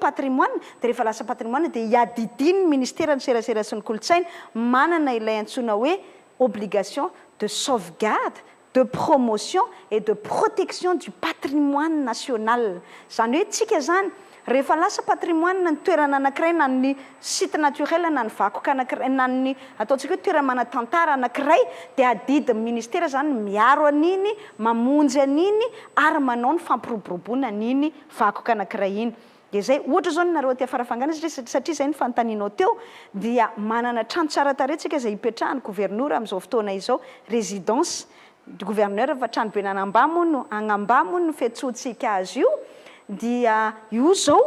rehefa lasa patrimoine dia hiadidiny ministera ny serasera sy ny kolontsaina manana ilay antsoina hoe obligation de sauvegarde de promotion et de protection du patrimoine national zany hoe tsika zany rehefa lasa patrimoine ny toerana anankiray na ny site naturel na ny vakoka anankiray na ny ataontsika hoe toerana manatantara anankiray dia adidin'ny ministera zany miaro an'iny mamonjy an'iny ary manao ny fampiroboroboana an'iny vakoka anankiray iny dia zay ohatra zao nareo aty afarafangana satria zay ny fanontanianao teo dia manana trano tsara taretsika izay hipetrahany gouverneur amin'izao fotoana izao résidence du gouverneur fa trano be nanambamo no agnambamo no fiantsoantsika azy io dia io zao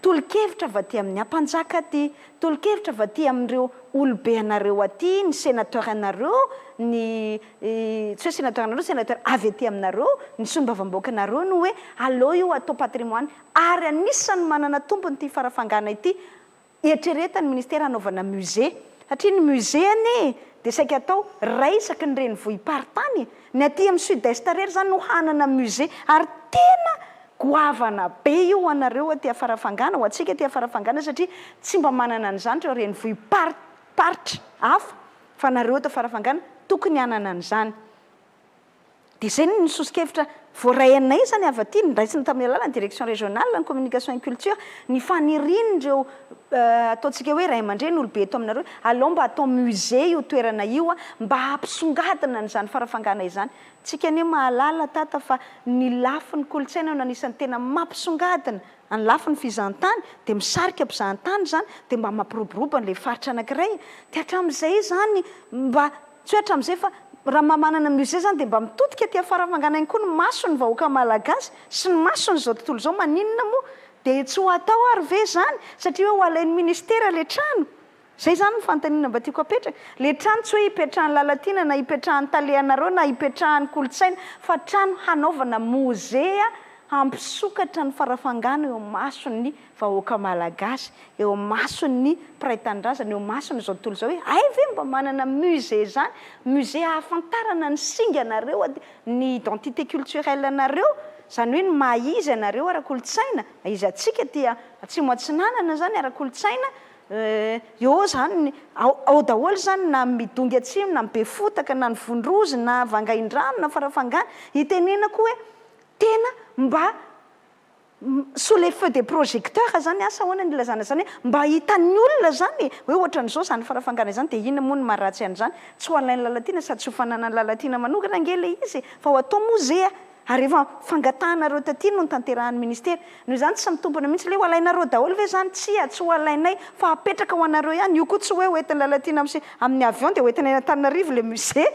tolokevitra vaty amin'ny ampanjaka aty tolokevitra vaty amin'ireo olobe anareo aty ny sénateur anareo ny tsy hoe sénateur anareo sénateur avy aty aminareo ny sombavam-boaka anareo no hoe aleo io atao patrimoine ary anisany manana tompony ty farafangana ity eritreretany ministera anaovana musée satria ny musée ane dia saika atao ray isaky ny renivohim-paritany ny aty amin'ny sud-est rery zany no hanana musée ary tena goavana be io anareo aty afarafangana ho antsika aty afarafangana satria tsy mba manana an'izany reo renivohim-paritra hafa fa nareo ato afarafangana tokony hanana an'izany dia zay ny nisosikevitra voarayanay zany avy aty niraisina tamin'ny alalan'ny direction régionale ny communication et culture ny fanirinin'ireo ataontsika hoe ray aman-dreny olobe eto aminareo aleo mba atao musée io toerana io mba hampisongadina n'izany farafangana izany tsika anie mahalala tata fa ny lafin'ny kolontsaina no anisan'ny tena mampisongadina any lafin'ny fizahantany dia misarika mpizahantany zany dia mba mampiroboroba n'ilay faritra anankiray dia hatramin'izay zany mba tsy hoe hatramin'izay fa raha mamanana musée zany dia mba mitodika aty afarafangana iny koa ny masony vahoaka malagasy sy ny masony zao tontolo zao maninona moa dia tsy ho atao ary ve zany satria hoe ho alain'ny ministera le trano zay zany ny fanontaniana mba tiako apetraka le trano tsy hoe hipetrahan'ny lalatina na hipetrahan'ny talehanareo na hipetrahan'ny kolontsaina fa trano hanaovana musée hampisokatra ny farafangana eo mason'ny vahoaka malagasy eo mason'ny mpiray-tanindrazana eo masony zao tontolo zao hoe ay ve mba manana musée zany musée hahafantarana ny singa anareo ny identité culturelle anareo zany hoe ny mahizy anareo ara-kolontsaina izy atsika tia atsimo atsinanana zany ara-kolontsaina eo zany ao daholo zany na midongy atsimo na mibe fotaka na ny vondrozy na vangain-drano na farafangana hitenenako hoe tena mba sous les feux des projecteurs zany asa hoana ny ilazana zany hoe mba hitan'ny olona zany hoe ohatran'izao zany farafangana izany dia inona moa ny maharatsy an'izany tsy ho alain'ny lalatina sady tsy ho fananany lalatina manokana angele izy fa ho atao musée ary efa fangatahanareo taty no ny tanterahan'ny ministera noho izany tsy mitombona mihitsy le ho alainareo daholo ve zany tsy ho alainay fa apetraka ho anareo ihany io koa tsy hoe hoentin'ny lalatina amin'ny avion dia hoentina Antananarivo le musée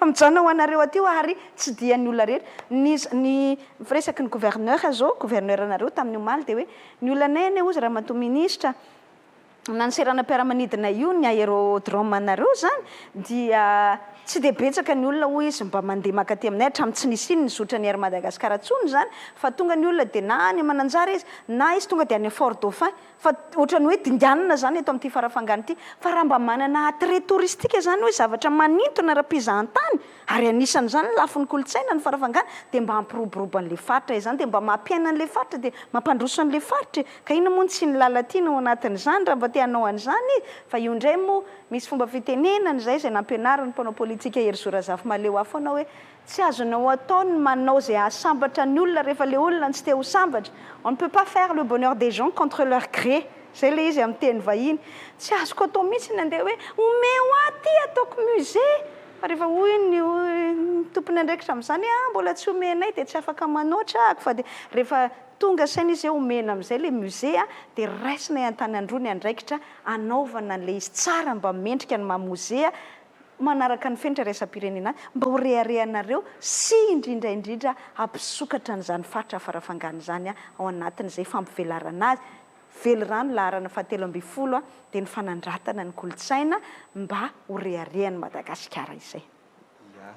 mijanona ho anareo aty ary tsy dian'ny olona rehetra ny firesaky ny gouverneur zao gouverneur anareo tamin'ny omaly dia hoe ny olonanay ane ozy raha mato ministra nanserana mpiara-manidina io ny aérodrome anareo zany dia tsy dia betsaka ny olona hoy izy mba mandeha makaty aminay hatramin'ny tsy nisy iny ny zotra ny ary Madagasikara tsony zany fa tonga ny olona dia na any Mananjara izy na izy tonga dia any Fort Dauphin fa ohatrany hoe dinganina zany eto amin'ity farafangana ity fa raha mba manana attrait touristique zany hoe zavatra manintona raha-mpizahan-tany ary anisany zany lafin'ny kolontsaina ny farafangana dia mba hampiroborobo an'ilay faritra izany dia mba mampiaina an'ilay faritra dia mampandroso an'ilay faritra ka ina moa tsy ny lala tiana ao anatin'izany raha mba te hanao an'izany fa io indray moa misy fomba fitenenana zay izay nampianarin'ny mpanao politika Hery Zorazafy Maleo afo anao hoe tsy azonao atao ny manao zay ahasambatra ny olona rehefa le olona tsy te ho sambatra on ne peut pas faire le bonheur des gens contre leur gré zay le izy amin'ny teny vahiny tsy azoko atao mihitsy ny andeha hoe omeo aty ataoko musée fa rehefa hoy ny tompony andraikitra amin'izany mbola tsy omenay dia tsy afaka manoatra ako fa dia rehefa tonga saina izy hoe omena amin'izay le musée dia raisina Antanandroa ny andraikitra anaovana an'ilay izy tsara mba mendrika ny maha-musée manaraka ny fenitra raisam-pirenena mba ho reharehanareo sy indrindraindrindra ampisokatra n'izany faritra farafangana izany ao anatin'izay fampivelarana azy velorano laharana fahatelo amby folo dia ny fanandratana ny kolontsaina mba ho reharehany Madagasikara izay.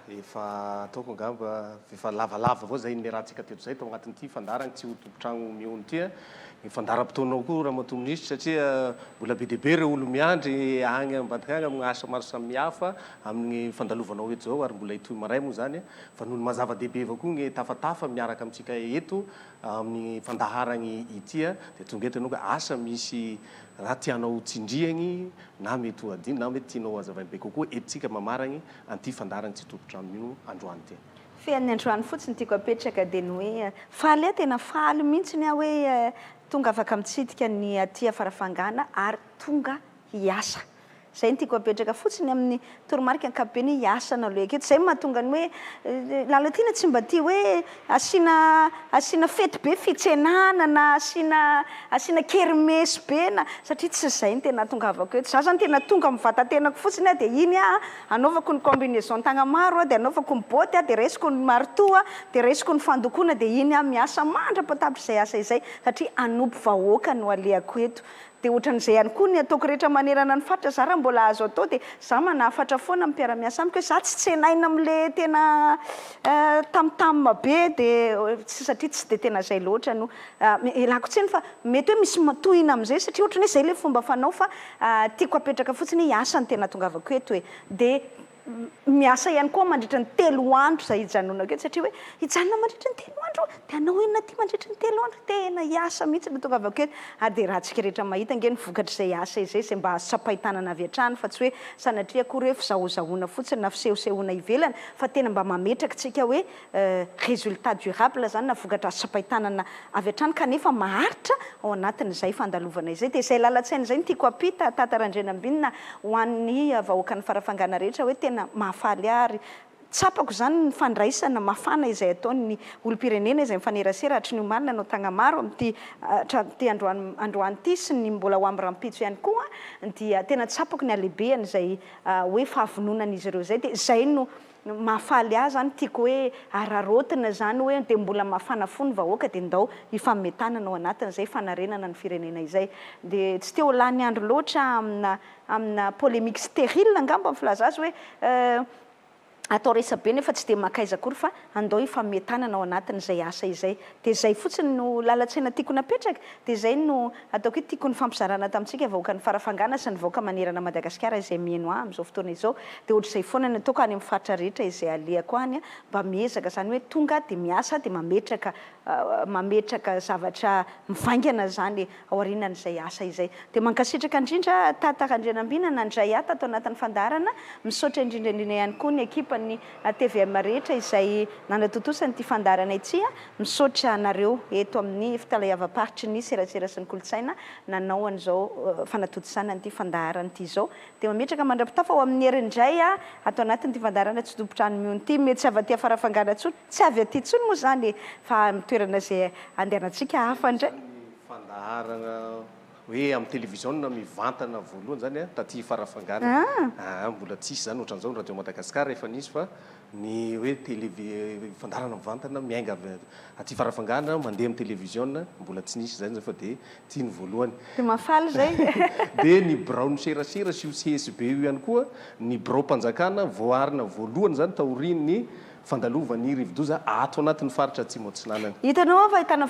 Efa ataoko angamba efa lavalava avao zay ny rahantsika teto zay tao anatin'ity fandarana tsy ho tompotragno mihono ity ny fandaram-potoanao koa raha mato-ministra satria mbola be deaibe ireo olo miandry agny ambadika agny amin'ny asa maro samihafa amin'ny fandalovanao eto zao ary mbola hitohy maray moa zany fa noho ny mazava-dehibe avao koa ny tafatafa miaraka amintsika eto amin'ny fandaharany ity dia tonga eto ianao ka asa misy raha tianao tsindriany na mety ho adiny na mety tianao hazavainy be kokoa etontsika mamaragny an'ity fandarany tsy tompotrano io androany ty fean'ny androany fotsiny tiako apetraka dia ny hoe faly tena faly mihitsy ny hoe tonga afaka mitsidika ny aty farafangana ary tonga hiasa zay ny tiako apetraka fotsiny amin'ny toromarika ankapobeny hiasana lo aketo zay mahatonga ny hoe lalatiana tsy mba tia hoe asiana fety be fitsenana na asiana kermesy be na satria tsy zay ny tena tongavako eto za zany tena tonga mivatatenako fotsiny dia iny anaovako ny combinaison tagna maro dia anaovako ny boty dia raisiko ny marteau dia raisiko ny fandokoana dia iny miasa mandrapatapitra izay asa izay satria anompy vahoaka no aleako eto dia ohatran'izay ihany koa ny ataoko rehetra manerana ny faritra za raha mbola azo atao dia za manafatra foana mipiara-miasa amiko hoe za tsy tsenaina amin'le tena tamtam be dia satria tsy dia tena zay loatra no ilako tsiny fa mety hoe misy matohina amin'izay satria ohatrany hoe zay le fomba fanao fa tiako apetraka fotsiny hiasa ny tena tongavako eto hoe dia miasa ihany koa mandritra ny 3 andro zay hijanonako eto satria hoe hijanona mandritra ny 3 andro dia anao inona ty mandritra ny 3 andro tena hiasa mihitsy no tongavako eto ary dia raha tsika rehetra mahita nge ny vokatra izay asa izay zay mba azo-tsapahitanana avy hatrany fa tsy hoe sanatria koa hoe fizahozahoana fotsiny na fisehosehoana ivelany fa tena mba mametraka tsika hoe résultat durable zany na vokatra azo-tsapahitanana avy hatrany kanefa maharitra ao anatin'izay fandalovana izay dia izay lalatsaina izay ny tiako apita tatarandrenambinina ho an'ny vahoaka ny farafangana rehetra hoe tena mahafaly ary tsapako zany ny fandraisana mafana izay ataony olom-pirenena izay mifanerasera hatry ny omanina anao tagna maro amin'ity androany ity sy ny mbola ho amin'ny rampitso ihany koa dia tena tsapako ny alehibeany izay hoe fahavononan'izy ireo zay dia zay no mahafaly ahy zany tiako hoe ararotina zany hoe dia mbola mafana fo ny vahoaka dia ndao hifametanana ao anatin'izay fanarenana ny firenena izay dia tsy teo lany andro loatra amina polémique stérile angamba amin'ny filaza azy hoe atao resabe nefa tsy dia makaiza akory fa andao hifametanana ao anatin'izay asa izay dia zay fotsiny no lalatsaina tiako napetraka dia zay no ataoko hoe tiako ny fampizarana tamintsika vahoaka ny farafangana sy ny vahoaka manerana Madagasikara izay mihaino amin'izao fotoana izao dia ohatr'izay foana ny ataoko any amin'ny faritra rehetra izay aleako any mba miezaka zany hoe tonga dia miasa dia mametraka zavatra mivaingana zany ao aorianan'izay asa izay dia mankasitraka indrindra tatarandrenambina nandray ato atao anatin'ny fandarana misaotra indrindraindrindra ihany koa ny ekipa ny TVM rehetra izay nanatotosany ity fandarana ity misaotra anareo eto amin'ny fitalahavam-paritry ny serasera sy ny kolontsaina nanao an'izao fanatotosana n'ity fandarana ity zao dia mametraka mandrapitafa ao amin'ny herinindray atao anatin'ity fandarana tsy tompotrano mihono ity mety tsy avy aty farafangana tsony tsy avy aty tsony moa zany fa mitoerana izay andehanantsika hafa indray fandaharana hoe amin'ny télévision mivantana voalohany zany a taty farafangana mbola tsisy zany ohatran'izao ny radio Madagasikara efa nisy fa ny hoe fandarana mivantana miainga aty farafangana mandeha amin'ny télévision mbola tsy nisy zany fa de tiany voalohany de mafaly zay de ny brown serasera sy io CSB io ihany koa ny bro-mpanjakana voarina voalohany zany taorian'ny fandalovany rivodoza ato anatin'ny faritra atsimo atsinanana hitanao fa ahitana